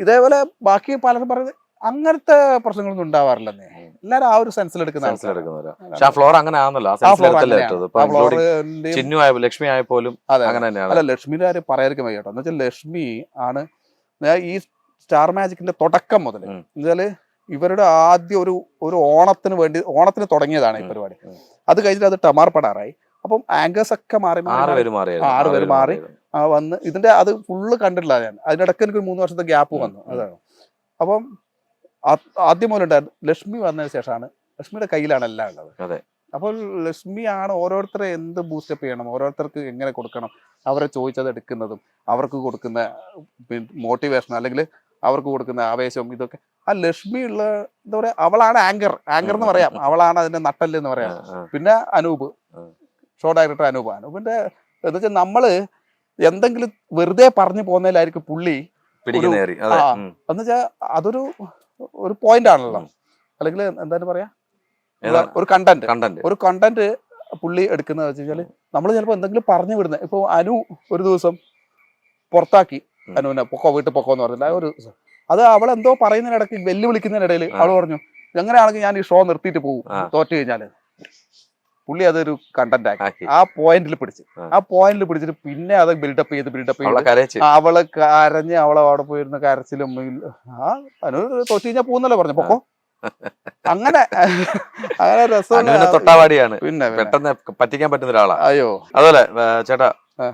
ഇതേപോലെ ബാക്കി പലരും പറയുന്നത് അങ്ങനത്തെ പ്രശ്നങ്ങളൊന്നും ഉണ്ടാവാറില്ലെന്നേ. എല്ലാരും ആ ഒരു സെൻസിൽ എടുക്കുന്ന ലക്ഷ്മി ആയപ്പോലും. അല്ല, ലക്ഷ്മിയുടെ കാര്യം പറയാതിരിക്കാൻ വയ്യ കേട്ടോ. എന്ന് വെച്ചാൽ ലക്ഷ്മി ആണ് ഈ സ്റ്റാർ മാജിക്കിന്റെ തുടക്കം മുതൽ എന്നുവെച്ചാല് ഇവരുടെ ആദ്യം ഒരു ഓണത്തിന് തുടങ്ങിയതാണ് ഈ പരിപാടി. അത് കഴിഞ്ഞിട്ട് അത് ടമാർ പടാറായി. അപ്പം ആങ്കേഴ്സ് ഒക്കെ മാറി 6 പേര് മാറി വന്ന് ഇതിന്റെ അത് ഫുള്ള് കണ്ടിട്ടില്ല ഞാൻ. അതിനിടയ്ക്ക് എനിക്ക് 3 വർഷത്തെ ഗ്യാപ്പ് വന്നു. അതാണ്. അപ്പം ആദ്യം മുതൽ ഉണ്ടായിരുന്നു. ലക്ഷ്മി വന്നതിന് ശേഷമാണ് ലക്ഷ്മിയുടെ കയ്യിലാണ് എല്ലാം ഉള്ളത്. അപ്പോൾ ലക്ഷ്മിയാണ് ഓരോരുത്തരെ എന്ത് ബൂസ്റ്റപ്പ് ചെയ്യണം, ഓരോരുത്തർക്ക് എങ്ങനെ കൊടുക്കണം, അവരെ ചോദിച്ചത് എടുക്കുന്നതും അവർക്ക് കൊടുക്കുന്ന മോട്ടിവേഷൻ അല്ലെങ്കിൽ അവർക്ക് കൊടുക്കുന്ന ആവേശവും ഇതൊക്കെ ആ ലക്ഷ്മി ഉള്ള എന്താ പറയാ, അവളാണ് ആങ്കർ എന്ന് പറയാം. അവളാണ് അതിന്റെ നട്ടല് എന്ന് പറയാം. പിന്നെ അനൂപ്, ഷോ ഡയറക്ടർ അനൂപിന്റെ എന്ന് വെച്ചാൽ നമ്മള് എന്തെങ്കിലും വെറുതെ പറഞ്ഞു പോകുന്നതിലായിരിക്കും പുള്ളി എന്നുവെച്ചാൽ അതൊരു പോയിന്റ് ആണല്ലോ. അല്ലെങ്കിൽ എന്താ പറയാ, ഒരു കണ്ടന്റ് പുള്ളി എടുക്കുന്നത് വെച്ച് കഴിഞ്ഞാല് നമ്മൾ ചിലപ്പോ എന്തെങ്കിലും പറഞ്ഞു വിടുന്നത്. ഇപ്പൊ അനു ഒരു ദിവസം പുറത്താക്കി അനുവിനെ വീട്ടിൽ പൊക്കോന്ന് പറഞ്ഞില്ല. ഒരു അത് അവളെന്തോ പറയുന്നതിനിടയ്ക്ക് വെല്ലുവിളിക്കുന്നതിനിടയിൽ അവൾ പറഞ്ഞു എങ്ങനെയാണെങ്കിൽ ഞാൻ ഈ ഷോ നിർത്തിയിട്ട് പോകും തോറ്റു കഴിഞ്ഞാല്. പുള്ളി അതൊരു കണ്ടന്റ് ആക്കി ആ പോയിന്റിൽ പിടിച്ചിട്ട് പിന്നെ അത് ബിൽഡപ്പ് ചെയ്ത് അവള് കരഞ്ഞ് അവളെ അവിടെ പോയിരുന്ന കരച്ചിലും അനു തോറ്റു കഴിഞ്ഞാൽ പോകുന്നല്ലോ പറഞ്ഞു പൊക്കോ. അങ്ങനെ തൊട്ടാവാടിയാണ്, പിന്നെ പെട്ടെന്ന് പറ്റിക്കാൻ പറ്റുന്ന ഒരാളാണ്. അയ്യോ, അതുപോലെ ചേട്ടാ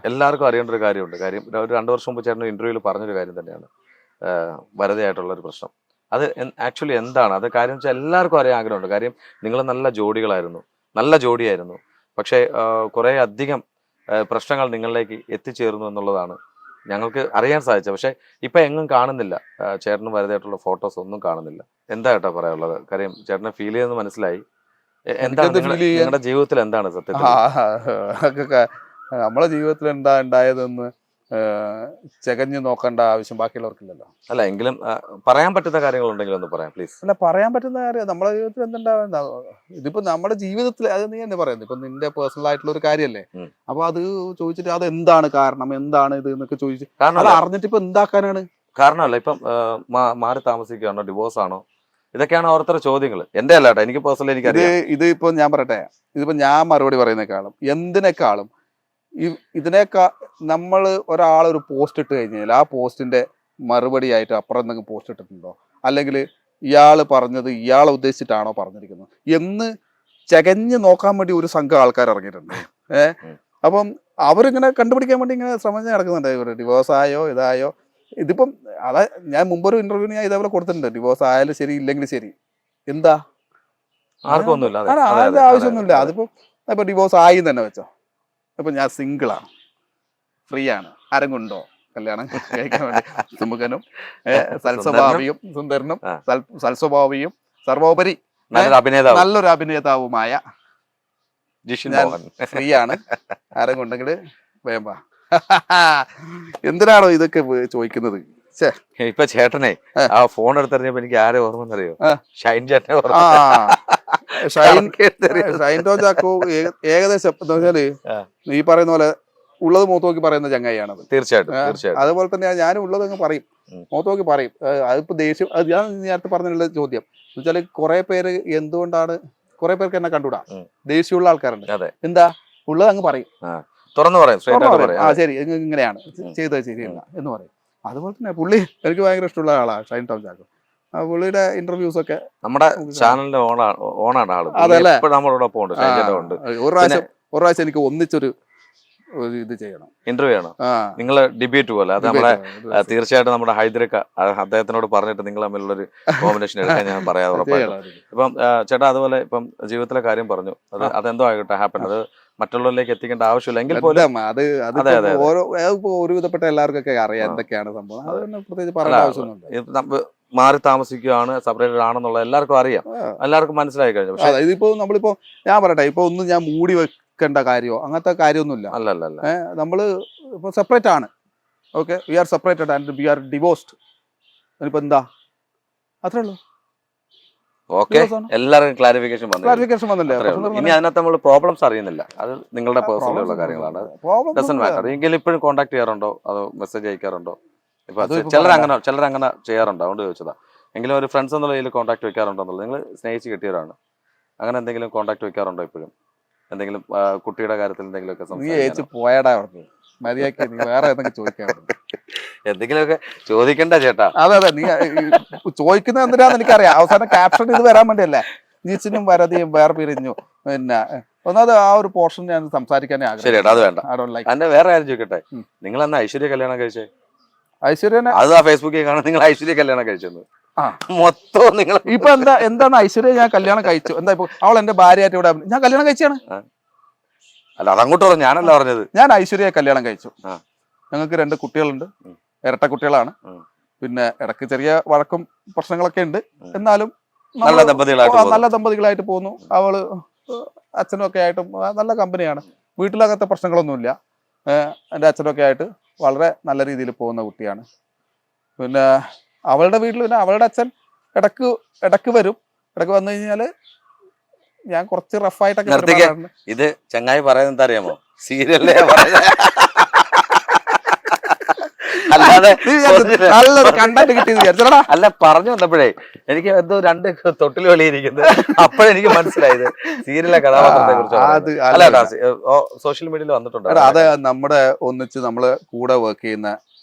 എല്ലാവർക്കും അറിയേണ്ട ഒരു കാര്യമുണ്ട്. കാര്യം ഒരു 2 വർഷം മുമ്പ് ചേട്ടൻ ഇന്റർവ്യൂവിൽ പറഞ്ഞൊരു കാര്യം തന്നെയാണ് വരതയായിട്ടുള്ള ഒരു പ്രശ്നം. അത് ആക്ച്വലി എന്താണ് അത്? കാര്യം വെച്ചാൽ എല്ലാവർക്കും അറിയാൻ ആഗ്രഹമുണ്ട്. കാര്യം നിങ്ങൾ നല്ല ജോഡിയായിരുന്നു. പക്ഷേ കുറേ അധികം പ്രശ്നങ്ങൾ നിങ്ങളിലേക്ക് എത്തിച്ചേർന്നു എന്നുള്ളതാണ് ഞങ്ങൾക്ക് അറിയാൻ സാധിച്ചത്. പക്ഷെ ഇപ്പൊ എങ്ങും കാണുന്നില്ല, ചേട്ടന് വരതായിട്ടുള്ള ഫോട്ടോസ് ഒന്നും കാണുന്നില്ല. എന്താ ചേട്ടാ പറയാനുള്ളത്? കാര്യം ചേട്ടനെ ഫീൽ ചെയ്യുന്നത് മനസ്സിലായി. എന്താണ് നിങ്ങളുടെ ജീവിതത്തിൽ എന്താണ് സത്യത്തിൽ നമ്മളെ ജീവിതത്തിൽ എന്താ ഉണ്ടായതെന്ന് ചകഞ്ഞു നോക്കേണ്ട ആവശ്യം ബാക്കിയുള്ളവർക്കില്ലല്ലോ. അല്ല, എങ്കിലും പറയാൻ പറ്റുന്ന കാര്യങ്ങളുണ്ടെങ്കിൽ ഒന്ന് പറയാം പ്ലീസ്. അല്ല, പറയാൻ പറ്റുന്ന കാര്യം നമ്മുടെ ജീവിതത്തിൽ എന്തുണ്ടാവുന്ന ഇതിപ്പോ നമ്മുടെ ജീവിതത്തിൽ അത് നീ തന്നെ പറയുന്നത് ഇപ്പൊ നിന്റെ പേഴ്സണൽ ആയിട്ടുള്ള ഒരു കാര്യമല്ലേ. അപ്പൊ അത് ചോദിച്ചിട്ട് അത് എന്താണ് കാരണം, എന്താണ് ഇത് എന്നൊക്കെ ചോദിച്ചു അത് അറിഞ്ഞിട്ട് ഇപ്പൊ എന്താക്കാനാണ്? കാരണമല്ല, ഇപ്പം മാറി താമസിക്കുകയാണോ, ഡിവോഴ്സ് ആണോ, ഇതൊക്കെയാണ് ഓരോരുത്തരുടെ ചോദ്യങ്ങൾ. എന്റെ അല്ല കേട്ടോ, എനിക്ക് പേഴ്സണലി എനിക്കറിയാം. ഇതിപ്പോ ഞാൻ പറയട്ടെ, ഇതിപ്പോ ഞാൻ മറുപടി പറയുന്നേക്കാളും എന്തിനേക്കാളും ഇതിനേക്കാൾ നമ്മൾ ഒരാളൊരു പോസ്റ്റ് ഇട്ട് കഴിഞ്ഞാൽ ആ പോസ്റ്റിന്റെ മറുപടി ആയിട്ട് അപ്പുറം എന്തെങ്കിലും പോസ്റ്റ് ഇട്ടിട്ടുണ്ടോ, അല്ലെങ്കിൽ ഇയാൾ പറഞ്ഞത് ഇയാളെ ഉദ്ദേശിച്ചിട്ടാണോ പറഞ്ഞിരിക്കുന്നത് എന്ന് ചകഞ്ഞ് നോക്കാൻ വേണ്ടി ഒരു സംഘം ആൾക്കാർ ഇറങ്ങിയിട്ടുണ്ട്. അപ്പം അവരിങ്ങനെ കണ്ടുപിടിക്കാൻ വേണ്ടി ഇങ്ങനെ ശ്രമിച്ച് നടക്കുന്നുണ്ട്. ഇവർ ഡിവോഴ്സ് ആയോ ഇതായോ. ഇതിപ്പം അതാ ഞാൻ മുമ്പൊരു ഇന്റർവ്യൂവിന് ഞാൻ ഇതേപോലെ കൊടുത്തിട്ടുണ്ട്. ഡിവോഴ്സ് ആയാലും ശരി ഇല്ലെങ്കിലും ശരി, എന്താ അതിന്റെ ആവശ്യമൊന്നുമില്ല. അതിപ്പോ ഇപ്പൊ ഡിവോഴ്സ് ആയി തന്നെ വെച്ചോ, ഇപ്പൊ ഞാൻ സിംഗിളാണ്, ഫ്രീ ആണ്, ആരെങ്കുണ്ടോ കല്യാണം കഴിക്കാൻ വേണ്ടി, സുമുഖനും സൽസ്വഭാവിയും സുന്ദരനും സൽസ്വഭാവിയും സർവോപരി നല്ലൊരു അഭിനേതാവുമായ ഫ്രീ ആണ്, ആരെങ്കുണ്ടെങ്കിൽ വേമ്പ. എന്തിനാണോ ഇതൊക്കെ ചോദിക്കുന്നത്? ഇപ്പൊ ചേട്ടനെ ആ ഫോൺ എടുത്തറിഞ്ഞപ്പോ എനിക്ക് ആരെ ഓർമ്മ അറിയോ? ഷൈൻ ചേട്ടനെ. ഷൈൻ ടോം ചാക്കോ ഏകദേശം എന്താ വെച്ചാല് ഈ പറയുന്ന പോലെ ഉള്ളത് മൂത്ത് നോക്കി പറയുന്ന ചങ്ങായിയാണത്. തീർച്ചയായിട്ടും. അതുപോലെ തന്നെ ഞാനും ഉള്ളത് അങ്ങ് പറയും, മൂത്ത് നോക്കി പറയും. അതിപ്പോ ദേഷ്യം, ഞാൻ നേരത്തെ പറഞ്ഞുള്ള ചോദ്യം എന്ന് വെച്ചാല് കുറെ പേര് എന്തുകൊണ്ടാണ് കുറെ പേർക്ക് എന്നെ കണ്ടുകൂടാ, ദേഷ്യമുള്ള ആൾക്കാരുണ്ട്. എന്താ ഉള്ളത് അങ്ങ് പറയും, തുറന്നു പറയും. ആ ശരി ഇങ്ങനെയാണ് ചെയ്തത് ശരിയല്ല എന്ന് പറയും. അതുപോലെ തന്നെ പുള്ളി എനിക്ക് ഭയങ്കര ഇഷ്ടമുള്ള ആളാണ് ഷൈൻ ടോം ചാക്കോ. പുള്ളിയുടെ ഇന്റർവ്യൂസ് ഒക്കെ നമ്മുടെ ചാനലിന്റെ ഓണാണ് ആള്. അതല്ലേ, ഒരു പ്രാവശ്യം എനിക്ക് ഒന്നിച്ചൊരു ഇത് ചെയ്യണം, ഇന്റർവ്യൂ ചെയ്യണം, നിങ്ങള് ഡിബേറ്റ് പോലെ. അത് നമ്മളെ തീർച്ചയായിട്ടും നമ്മുടെ ഹൈദരക്ക അദ്ദേഹത്തിനോട് പറഞ്ഞിട്ട് നിങ്ങൾ തമ്മിലുള്ളൊരു കോമ്പിനേഷൻ എടുക്കാൻ ഞാൻ പറയാതെ ഉറപ്പായിട്ടും. ഇപ്പം ചേട്ടാ അതുപോലെ ഇപ്പം ജീവിതത്തിലെ കാര്യം പറഞ്ഞു, അതെന്തോ ആയിക്കോട്ടെ ഹാപ്പൻ, അത് മറ്റുള്ളവരിലേക്ക് എത്തിക്കേണ്ട ആവശ്യമില്ല എങ്കിൽ പോലും ഒരുവിധപ്പെട്ട എല്ലാവർക്കൊക്കെ അറിയാം എന്തൊക്കെയാണ് സംഭവം. അതൊന്നും പ്രത്യേകിച്ച് പറയേണ്ട ആവശ്യമൊന്നുമില്ല. മാറി താമസിക്കുകയാണ്, സെപ്പറേറ്റഡ് ആണെന്നുള്ളത് എല്ലാവർക്കും അറിയാം, എല്ലാവർക്കും മനസ്സിലായി കഴിഞ്ഞു. പക്ഷേ ഇതിപ്പോ നമ്മളിപ്പോ ഞാൻ പറയട്ടെ, ഇപ്പൊ ഒന്നും ഞാൻ മൂടി വെക്കേണ്ട കാര്യമോ അങ്ങനത്തെ കാര്യമൊന്നുമില്ല. അല്ലല്ല, നമ്മള് ഇപ്പൊ സെപ്പറേറ്റ് ആണ്. Okay, we are separated and we are divorced. ഇനിയിപ്പോ എന്താ, അത്രേ ഉള്ളൂ. ഓക്കെ, എല്ലാവർക്കും ക്ലാരിഫിക്കേഷൻ വന്നില്ലേ? ഇനി അതിനകത്ത് നമ്മൾ പ്രോബ്ലംസ് അറിയുന്നില്ല, അത് നിങ്ങളുടെ പേഴ്സണൽ ഉള്ള കാര്യങ്ങളാണ്. Doesn't matter. എങ്കിലും ഇപ്പോഴും കോൺടാക്ട് ചെയ്യാറുണ്ടോ, അതോ മെസ്സേജ് അയക്കാറുണ്ടോ? ഇപ്പൊ ചിലരങ്ങനെ ചെയ്യാറുണ്ടോ, അതുകൊണ്ട് ചോദിച്ചതാ. എങ്കിലും ഒരു ഫ്രണ്ട്സ് എന്നുള്ള രീതിയിൽ കോൺടാക്ട് വെക്കാറുണ്ടോ എന്നുള്ളത്? നിങ്ങൾ സ്നേഹിച്ച് കിട്ടിയവരാണ്, അങ്ങനെ എന്തെങ്കിലും കോൺടാക്ട് വെക്കാറുണ്ടോ ഇപ്പോഴും? എന്തെങ്കിലും കുട്ടിയുടെ കാര്യത്തിൽ എന്തെങ്കിലുമൊക്കെ പോയാടാ മര്യാദക്ക് നീ വേറെ എന്തെങ്കിലും ചോദിക്കാൻ എന്തെങ്കിലുമൊക്കെ ചോദിക്കണ്ട ചേട്ടാ. അതെ, നീ ചോദിക്കുന്നത് എന്തിനാന്ന് എനിക്കറിയാം. അവസാനം ക്യാപ്ഷൻ ഇത് വരാൻ വേണ്ടിയല്ലേ. ജിസിനും വരതിയും വേറെ പിരിഞ്ഞു. പിന്നെ ഒന്നാമത് ആ ഒരു പോർഷൻ ഞാൻ സംസാരിക്കാനേ ആഗ്രഹിച്ചു. അത് വേണ്ട. അന്നെ വേറെ കാര്യം ചോദിക്കട്ടെ, നിങ്ങൾ അന്ന് ഐശ്വര്യ കല്യാണം കഴിച്ചേ? ഐശ്വര്യനെ അത് ആ ഫേസ്ബുക്കിൽ കാണാൻ നിങ്ങൾ ഐശ്വര്യ കല്യാണം കഴിച്ചത് മൊത്തം നിങ്ങൾ ഇപ്പൊ എന്താണ് ഐശ്വര്യ ഞാൻ കല്യാണം കഴിച്ചു? എന്താ ഇപ്പൊ അവൾ എന്റെ ഭാര്യയായിട്ട് ഇവിടെ ഞാൻ കല്യാണം കഴിച്ചാണ്? അല്ല, അതങ്ങോട്ട് പറഞ്ഞു, ഞാനല്ല പറഞ്ഞത്. ഞാൻ ഐശ്വര്യ കല്യാണം കഴിച്ചു. ഞങ്ങൾക്ക് 2 കുട്ടികളുണ്ട്, ഇരട്ട കുട്ടികളാണ്. പിന്നെ ഇടയ്ക്ക് ചെറിയ വഴക്കും പ്രശ്നങ്ങളൊക്കെ ഉണ്ട്, എന്നാലും നല്ല ദമ്പതികളായിട്ട് പോകുന്നു. അവള് അച്ഛനും ഒക്കെ ആയിട്ടും നല്ല കമ്പനിയാണ്. വീട്ടിലകത്തെ പ്രശ്നങ്ങളൊന്നുമില്ല. എൻ്റെ അച്ഛനൊക്കെ ആയിട്ട് വളരെ നല്ല രീതിയിൽ പോകുന്ന കുട്ടിയാണ്. പിന്നെ അവളുടെ വീട്ടിൽ പിന്നെ അവളുടെ അച്ഛൻ ഇടക്ക് വരും. ഇടക്ക് വന്നു കഴിഞ്ഞാല് ഞാൻ കുറച്ച് റഫായിട്ടൊക്കെ. ഇത് ചങ്ങായി പറയുന്നത് എന്താ അറിയാമോ? സീരിയലേ അല്ലാതെ നല്ലൊരു കണ്ടന്റ് കിട്ടിയെന്ന് അല്ല, പറഞ്ഞു വന്നപ്പോഴേ എനിക്ക് എന്തോ 2 തൊട്ടിൽ വെളിയിരിക്കുന്നത്. അപ്പോഴെനിക്ക് മനസ്സിലായത് സീരിയലിലെ കഥാപാത്രത്തെ കുറിച്ച്. അല്ല, സോഷ്യൽ മീഡിയയിൽ വന്നിട്ടുണ്ട്. അത് നമ്മുടെ ഒന്നിച്ച് നമ്മള് കൂടെ വർക്ക് ചെയ്യുന്ന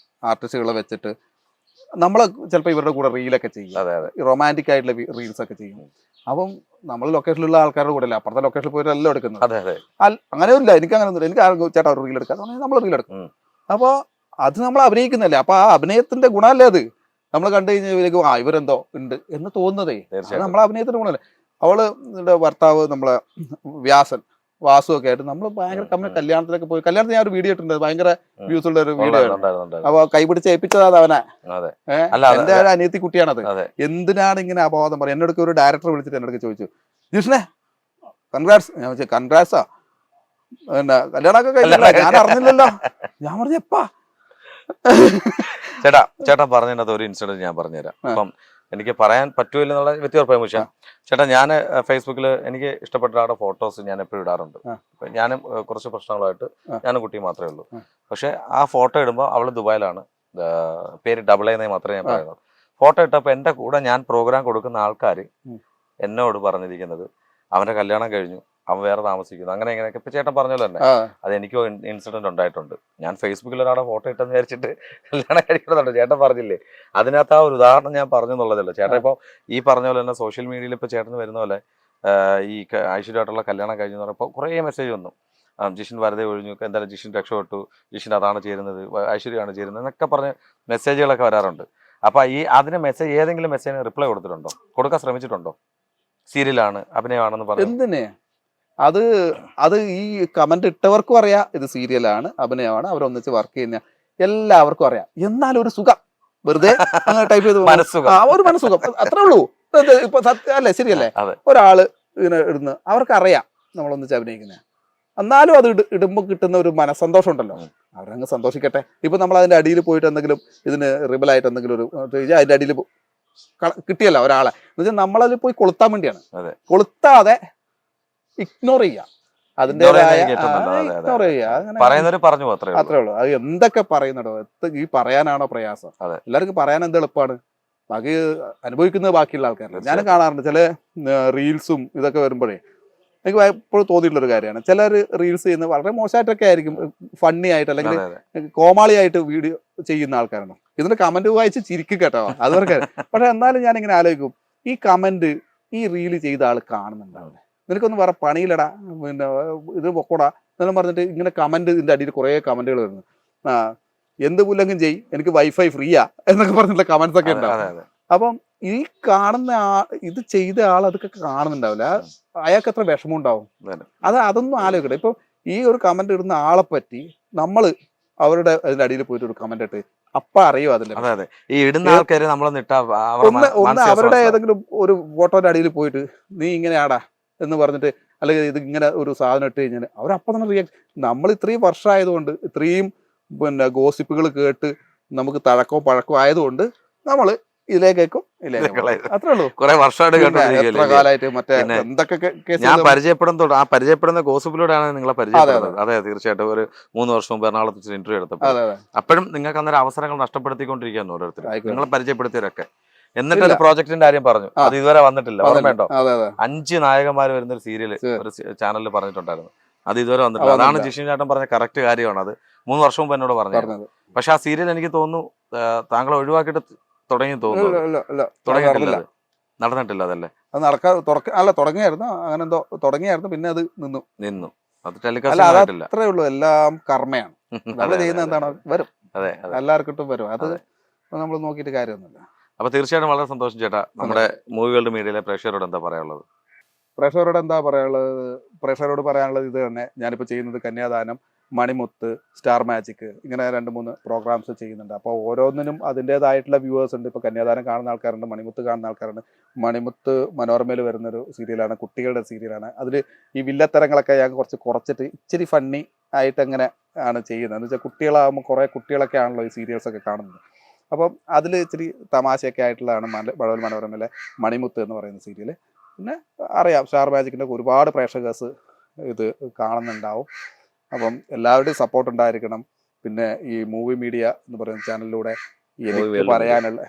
ആർട്ടിസ്റ്റുകളെ വെച്ചിട്ട് നമ്മള് ചിലപ്പോൾ ഇവരുടെ കൂടെ റീലൊക്കെ ചെയ്യും. റൊമാൻറ്റിക് ആയിട്ടുള്ള റീൽസ് ഒക്കെ ചെയ്യും. അപ്പം നമ്മൾ ലൊക്കേഷനിലുള്ള ആൾക്കാരുടെ കൂടെ അല്ല, അപ്പുറത്തെ ലൊക്കേഷനിൽ പോയിട്ട് എല്ലാം എടുക്കുന്നത്. അങ്ങനെയൊന്നുമില്ല, എനിക്ക് അങ്ങനെയൊന്നുമില്ല. എനിക്ക് ചേട്ടാ ഒരു റീൽ എടുക്കാം, നമ്മൾ റീൽ എടുക്കും. അപ്പോൾ അത് നമ്മൾ അഭിനയിക്കുന്നല്ലേ, അപ്പൊ ആ അഭിനയത്തിന്റെ ഗുണമല്ലേ അത്. നമ്മൾ കണ്ടു കഴിഞ്ഞാൽ ഇവരെന്തോ ഉണ്ട് എന്ന് തോന്നുന്നതേ, അത് നമ്മളെ അഭിനയത്തിന്റെ ഗുണമല്ലേ. അവള് ഭർത്താവ് നമ്മളെ വാസു ഒക്കെ ആയിട്ട് നമ്മൾ ഭയങ്കര കല്യാണത്തിലൊക്കെ പോയി. കല്യാണത്തിന് ഞാൻ ഒരു വീഡിയോ ഇട്ടുണ്ട്, ഭയങ്കര വ്യൂസ് ഉള്ള ഒരു വീഡിയോ. അപ്പൊ കൈപിടിച്ച് ഏൽപ്പിച്ചതാണ് അവനെ. എന്റെ ഒരു അനിയത്തി കുട്ടിയാണത്. എന്തിനാണ് ഇങ്ങനെ അപവാദം പറയാം? എന്നോട് ഒരു ഡയറക്ടർ വിളിച്ചിട്ട് എന്നോട് ചോദിച്ചു, ജിഷ്ണേ കൺഗ്രാറ്റ്സ്. ഞാൻ ചോദിച്ചു കൺഗ്രാറ്റ്സാ, പിന്നെ കല്യാണമൊക്കെ കഴിഞ്ഞില്ല, ഞാൻ അറിഞ്ഞില്ലല്ലോ. ഞാൻ പറഞ്ഞു എപ്പാ? ചേട്ടാ പറഞ്ഞതിനകത്ത് ഒരു ഇൻസിഡന്റ് ഞാൻ പറഞ്ഞുതരാം. അപ്പം എനിക്ക് പറയാൻ പറ്റൂല്ല എന്നുള്ള വ്യക്തിപരമായ വിഷയം. ചേട്ടാ, ഞാൻ ഫേസ്ബുക്കിൽ എനിക്ക് ഇഷ്ടപ്പെട്ട ആളുടെ ഫോട്ടോസ് ഞാൻ എപ്പോഴും ഇടാറുണ്ട്. ഞാനും കുറച്ച് പ്രശ്നങ്ങളായിട്ട് ഞാനും കുട്ടിയും മാത്രമേ ഉള്ളൂ. പക്ഷെ ആ ഫോട്ടോ ഇടുമ്പോൾ അവള് ദുബായിലാണ്, പേര് AA എന്നേ മാത്രമേ ഞാൻ പറയുന്നത്. ഫോട്ടോ ഇട്ടപ്പോൾ എൻ്റെ കൂടെ ഞാൻ പ്രോഗ്രാം കൊടുക്കുന്ന ആൾക്കാർ എന്നോട് പറഞ്ഞിരിക്കുന്നത് അവൻ്റെ കല്യാണം കഴിഞ്ഞു, അവൻ വേറെ താമസിക്കുന്നു, അങ്ങനെ ഇങ്ങനെയൊക്കെ. ഇപ്പൊ ചേട്ടൻ പറഞ്ഞല്ലോ തന്നെ, അത് എനിക്കോ ഇൻസിഡന്റ് ഉണ്ടായിട്ടുണ്ട്. ഞാൻ ഫേസ്ബുക്കിൽ ഒരാളെ ഫോട്ടോ ഇട്ടെന്ന് വിചാരിച്ചിട്ട് കല്യാണം കഴിക്കണമെന്നുണ്ട്. ചേട്ടൻ പറഞ്ഞില്ലേ, അതിനകത്ത് ആ ഒരു ഉദാഹരണം ഞാൻ പറഞ്ഞു എന്നുള്ളതല്ലോ. ചേട്ടൻ ഇപ്പോൾ ഈ പറഞ്ഞ പോലെ തന്നെ സോഷ്യൽ മീഡിയയിൽ ഇപ്പോൾ ചേട്ടന് വരുന്ന പോലെ ഈ ഐശ്വര്യമായിട്ടുള്ള കല്യാണം കഴിഞ്ഞു എന്ന് പറയുമ്പോൾ കുറേ മെസ്സേജ് വന്നു. ജിഷിൻ വെറുതെ ഒഴിഞ്ഞു, എന്തായാലും ജിഷിൻ രക്ഷപ്പെട്ടു, ജിഷിൻ അതാണ് ചേരുന്നത്, ഐശ്വര്യമാണ് ചേരുന്നത് എന്നൊക്കെ പറഞ്ഞ് മെസ്സേജുകളൊക്കെ വരാറുണ്ട്. അപ്പൊ അതിന് മെസ്സേജ്, ഏതെങ്കിലും മെസ്സേജിന് റിപ്ലൈ കൊടുത്തിട്ടുണ്ടോ, കൊടുക്കാൻ ശ്രമിച്ചിട്ടുണ്ടോ? സീരിയലാണ്, അഭിനയമാണെന്ന് പറഞ്ഞു. എന്തിനെ അത് ഈ കമന്റ് ഇട്ടവർക്കും അറിയാം ഇത് സീരിയലാണ്, അഭിനയമാണ്, അവരൊന്നിച്ച് വർക്ക് ചെയ്യുന്ന എല്ലാവർക്കും അറിയാം. എന്നാലും ഒരു സുഖം വെറുതെ ടൈപ്പ് ചെയ്ത് ഒരു മനസ്സുഖം, അത്രേ ഉള്ളൂ. ഇപ്പൊ സത്യം അല്ലേ, ശരിയല്ലേ? ഒരാള് ഇങ്ങനെ ഇടുന്നു, അവർക്കറിയാം നമ്മളൊന്നിച്ച് അഭിനയിക്കുന്നത്. എന്നാലും അത് ഇടുമ്പോൾ കിട്ടുന്ന ഒരു മനസ്സന്തോഷം ഉണ്ടല്ലോ, അവരങ്ങ് സന്തോഷിക്കട്ടെ. ഇപ്പൊ നമ്മൾ അതിന്റെ അടിയിൽ പോയിട്ട് എന്തെങ്കിലും ഇതിന് റിബലായിട്ട് എന്തെങ്കിലും ഒരു അതിന്റെ അടിയിൽ കിട്ടിയല്ലോ ഒരാളെ എന്ന് വെച്ചാൽ നമ്മളതിൽ പോയി കൊളുത്താൻ വേണ്ടിയാണ്. കൊളുത്താതെ ഇഗ്നോർ ചെയ്യുക, അതിൻ്റെതായ ഇഗ്നോർ ചെയ്യുക. അങ്ങനെ അത്രേ ഉള്ളൂ. അത് എന്തൊക്കെ പറയുന്നുണ്ടോ, ഈ പറയാനാണോ പ്രയാസം? എല്ലാവർക്കും പറയാൻ എന്ത് എളുപ്പമാണ്, ബാക്കി അനുഭവിക്കുന്നത് ബാക്കിയുള്ള ആൾക്കാരല്ല. ഞാൻ കാണാറുണ്ട് ചില റീൽസും ഇതൊക്കെ വരുമ്പോഴേ എനിക്ക് എപ്പോഴും തോന്നിയിട്ടുള്ളൊരു കാര്യമാണ്, ചിലർ റീൽസ് ചെയ്യുന്നത് വളരെ മോശമായിട്ടൊക്കെ ആയിരിക്കും, ഫണ്ണി ആയിട്ട് അല്ലെങ്കിൽ കോമാളിയായിട്ട് വീഡിയോ ചെയ്യുന്ന ആൾക്കാരാണ്. ഇതിന്റെ കമന്റ് വായിച്ച് ചിരിക്കും കേട്ടോ, അതൊക്കെ. പക്ഷെ എന്നാലും ഞാനിങ്ങനെ ആലോചിക്കും, ഈ കമന്റ് ഈ റീല് ചെയ്ത ആൾ കാണുന്നുണ്ടാവില്ല, നിനക്കൊന്നും വേറെ പണിയില്ലടാ, പിന്നെ ഇത് പൊക്കോടാ എന്നെല്ലാം പറഞ്ഞിട്ട് ഇങ്ങനെ കമന്റ്, ഇതിന്റെ അടിയിൽ കുറേ കമന്റുകൾ വരുന്നു. എന്ത് പുല്ലെങ്കിലും ചെയ്, എനിക്ക് വൈഫൈ ഫ്രീയാ എന്നൊക്കെ പറഞ്ഞിട്ടുള്ള കമന്റ്സ് ഒക്കെ ഉണ്ടാവും. അപ്പം ഈ കാണുന്ന ഇത് ചെയ്ത ആൾ അതൊക്കെ കാണുന്നുണ്ടാവില്ല, അയാൾക്ക് എത്ര വിഷമം ഉണ്ടാവും. അതൊന്നും ആലോചിക്കട്ടെ. ഇപ്പം ഈ ഒരു കമന്റ് ഇടുന്ന ആളെ പറ്റി നമ്മൾ അവരുടെ അതിന്റെ അടിയിൽ പോയിട്ട് ഒരു കമന്റ് ഇട്ട് അപ്പൊ അറിയും അതിന്റെ അതെ അതെ, ഈ ഇടുന്ന ആൾക്കാര് നമ്മളൊന്നിട്ടാ ഒന്ന് അവരുടെ ഏതെങ്കിലും ഒരു ഫോട്ടോയുടെ അടിയിൽ പോയിട്ട് നീ ഇങ്ങനെ ആടാ എന്ന് പറഞ്ഞിട്ട്, അല്ലെങ്കിൽ ഇത് ഇങ്ങനെ ഒരു സാധനം ഇട്ട് കഴിഞ്ഞാൽ അവരപ്പം തന്നെ റിയാക്ട്. നമ്മൾ ഇത്രയും വർഷമായതുകൊണ്ട്, ഇത്രയും പിന്നെ ഗോസിപ്പുകൾ കേട്ട് നമുക്ക് തഴക്കവും പഴക്കവും ആയതുകൊണ്ട് നമ്മൾ ഇതിലേക്കും അത്രേ ഉള്ളൂ. കുറെ വർഷമായിട്ട് എത്ര കാലമായിട്ട് മറ്റേ എന്തൊക്കെ ഞാൻ പരിചയപ്പെടുന്ന ഗോസിപ്പിലൂടെയാണ് നിങ്ങളെ പരിചയപ്പെടുന്നത്. അതെ തീർച്ചയായിട്ടും. ഒരു 3 വർഷം മുമ്പ് എറണാകുളത്ത് വെച്ച് ഇന്റർവ്യൂ എടുത്തപ്പോൾ അപ്പോഴും നിങ്ങൾക്ക് അന്നേരം അവസരങ്ങൾ നഷ്ടപ്പെടുത്തിക്കൊണ്ടിരിക്കുന്നു ഓരോരുത്തർ, നിങ്ങളെ പരിചയപ്പെടുത്തിയവരൊക്കെ. എന്നിട്ട് ഒരു പ്രോജക്റ്റിന്റെ കാര്യം പറഞ്ഞു, അത് ഇതുവരെ വന്നിട്ടില്ല. ഓർമ്മയുണ്ടോ? 5 നായകന്മാർ വരുന്ന ഒരു സീരിയൽ ഒരു ചാനലിൽ പറഞ്ഞിട്ടുണ്ടായിരുന്നു, അത് ഇതുവരെ വന്നിട്ടില്ല. അതാണ് ജിഷിൻ ചേട്ടൻ പറഞ്ഞ കറക്റ്റ് കാര്യമാണ്. അത് 3 വർഷം മുമ്പ് എന്നോട് പറഞ്ഞത്. പക്ഷെ ആ സീരിയൽ എനിക്ക് തോന്നുന്നു താങ്കൾ ഒഴിവാക്കിയിട്ട് തുടങ്ങി തോന്നുന്നു. തുടങ്ങിയിട്ടില്ല, നടന്നിട്ടില്ല. അതല്ലേ അത് തുടങ്ങിയായിരുന്നു, അങ്ങനെ എന്തോ തുടങ്ങിയായിരുന്നു, പിന്നെ അത് നിന്നു. അത് ടെലികാസ്റ്റ് അത്രേ ഉള്ളൂ. എല്ലാം കർമ്മയാണ്. നമ്മൾ ചെയ്യുന്നത് എന്താണ്, വരും. അതെ, എല്ലാവർക്കും വരും. അത് നമ്മൾ നോക്കിയിട്ട് കാര്യമൊന്നുമില്ല. അപ്പൊ തീർച്ചയായിട്ടും വളരെ സന്തോഷം ചേട്ടാ. നമ്മുടെ മൂവി വേൾഡ് മീഡിയയിലെ പ്രേക്ഷകരോട് എന്താ പറയാനുള്ളത്? പ്രേക്ഷകരോട് പറയാനുള്ളത് ഇത് തന്നെ. ഞാനിപ്പോൾ ചെയ്യുന്നത് കന്യാദാനം, മണിമുത്ത്, സ്റ്റാർ മാജിക്, ഇങ്ങനെ 2-3 പ്രോഗ്രാംസ് ചെയ്യുന്നുണ്ട്. അപ്പോൾ ഓരോന്നിനും അതിൻ്റെതായിട്ടുള്ള വ്യൂവേഴ്സ് ഉണ്ട്. ഇപ്പോൾ കന്യാദാനം കാണുന്ന ആൾക്കാരുണ്ട്, മണിമുത്ത് കാണുന്ന ആൾക്കാരുണ്ട്. മണിമുത്ത് മനോരമയിൽ വരുന്നൊരു സീരിയലാണ്, കുട്ടികളുടെ സീരിയലാണ്. അതിൽ ഈ വില്ലത്തരങ്ങളൊക്കെ ഞാൻ കുറച്ചിട്ട് ഇച്ചിരി ഫണ്ണി ആയിട്ട് അങ്ങനെ ആണ് ചെയ്യുന്നത്. എന്ന് വെച്ചാൽ കുട്ടികളാകുമ്പോൾ കുറേ കുട്ടികളൊക്കെ ആണല്ലോ ഈ സീരിയൽസൊക്കെ കാണുന്നത്. അപ്പം അതിൽ ഇച്ചിരി തമാശയൊക്കെ ആയിട്ടുള്ളതാണ് മഴവിൽ മനോരമയിലെ മണിമുത്ത് എന്ന് പറയുന്ന സീരിയൽ. പിന്നെ അറിയാം, സ്റ്റാർ മാജിക്കിൻ്റെ ഒരുപാട് പ്രേക്ഷകേഴ്സ് ഇത് കാണുന്നുണ്ടാവും. അപ്പം എല്ലാവരുടെയും സപ്പോർട്ട് ഉണ്ടായിരിക്കണം. പിന്നെ ഈ മൂവി മീഡിയ എന്ന് പറയുന്ന ചാനലിലൂടെ എനിക്ക് പറയാനുള്ള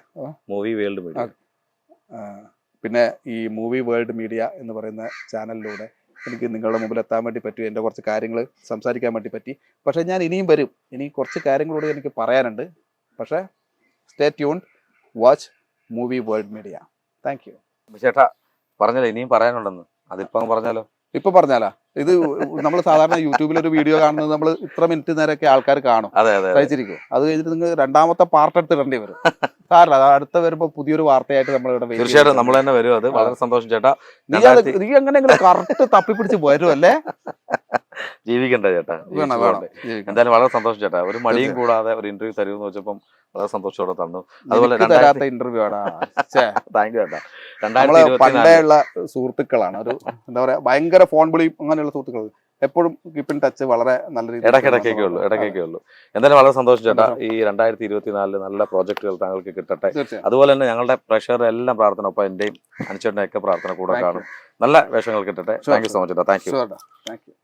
പിന്നെ ഈ മൂവി വേൾഡ് മീഡിയ എന്ന് പറയുന്ന ചാനലിലൂടെ എനിക്ക് നിങ്ങളുടെ മുമ്പിൽ എത്താൻ വേണ്ടി പറ്റി, എൻ്റെ കുറച്ച് കാര്യങ്ങൾ സംസാരിക്കാൻ വേണ്ടി പറ്റി. പക്ഷേ ഞാൻ ഇനിയും വരും, ഇനി കുറച്ച് കാര്യങ്ങളൂടെ എനിക്ക് പറയാനുണ്ട്. പക്ഷേ stay tuned, watch movie world media. Thank you. ചേട്ടാ പറഞ്ഞല്ലോ ഇനിയും പറയാനുണ്ടെന്ന്, അതിപ്പം പറഞ്ഞാലോ? ഇപ്പൊ പറഞ്ഞാലാ? ഇത് നമ്മൾ സാധാരണ യൂട്യൂബിൽ ഒരു വീഡിയോ കാണുന്നത് നമ്മൾ ഇത്ര മിനിറ്റ് നേരമൊക്കെ ആൾക്കാർ കാണും, കഴിച്ചിരിക്കും. അത് കഴിഞ്ഞിട്ട് നിങ്ങൾ രണ്ടാമത്തെ പാർട്ട് എടുത്തിടേണ്ടി വരും. സാറില്ല, അത് അടുത്ത വരുമ്പോ പുതിയൊരു വാർത്തയായിട്ട് നമ്മൾ ഇവിടെ തീർച്ചയായിട്ടും നമ്മൾ തന്നെ വരും. അത് വളരെ സന്തോഷം ചേട്ടാ. നീ എങ്ങനെയെങ്കിലും കറക്റ്റ് തപ്പിപ്പിടിച്ച് വരുമല്ലേ? ജീവിക്കണ്ട ചേട്ടാ. എന്തായാലും വളരെ സന്തോഷം ചേട്ടാ. ഒരു മടിയും കൂടാതെ ഒരു ഇന്റർവ്യൂ തരുമെന്ന് വെച്ചപ്പം വളരെ സന്തോഷത്തോടെ തന്നു. അതുപോലെ തരാത്ത ഇന്റർവ്യൂ ആണ്. താങ്ക് യു ചേട്ടാ. പണ്ടേയുള്ള സുഹൃത്തുക്കളാണ്. ഒരു എന്താ പറയാ, ഭയങ്കര ഫോൺ വിളി അങ്ങനെയുള്ള സുഹൃത്തുക്കൾ. എപ്പോഴും കീപ്പ് ഇൻ ടച്ച് വളരെ നല്ല രീതിയിൽ ഇടയ്ക്കൊക്കെ ഉള്ളൂ. എന്തായാലും വളരെ സന്തോഷം ചേട്ടാ. ഈ 2024 നല്ല പ്രോജക്റ്റുകൾ താങ്കൾക്ക് കിട്ടട്ടെ. അതുപോലെ തന്നെ ഞങ്ങളുടെ പ്രേക്ഷകരുടെ എല്ലാം പ്രാർത്ഥന, ഒപ്പം എന്റെയും അനുചേട്ടൻ്റെ ഒക്കെ പ്രാർത്ഥന കൂടെ കാണും. നല്ല വേഷങ്ങൾ കിട്ടട്ടെ. താങ്ക് യു സോ മച്ച് ചേട്ടാ. Thank you.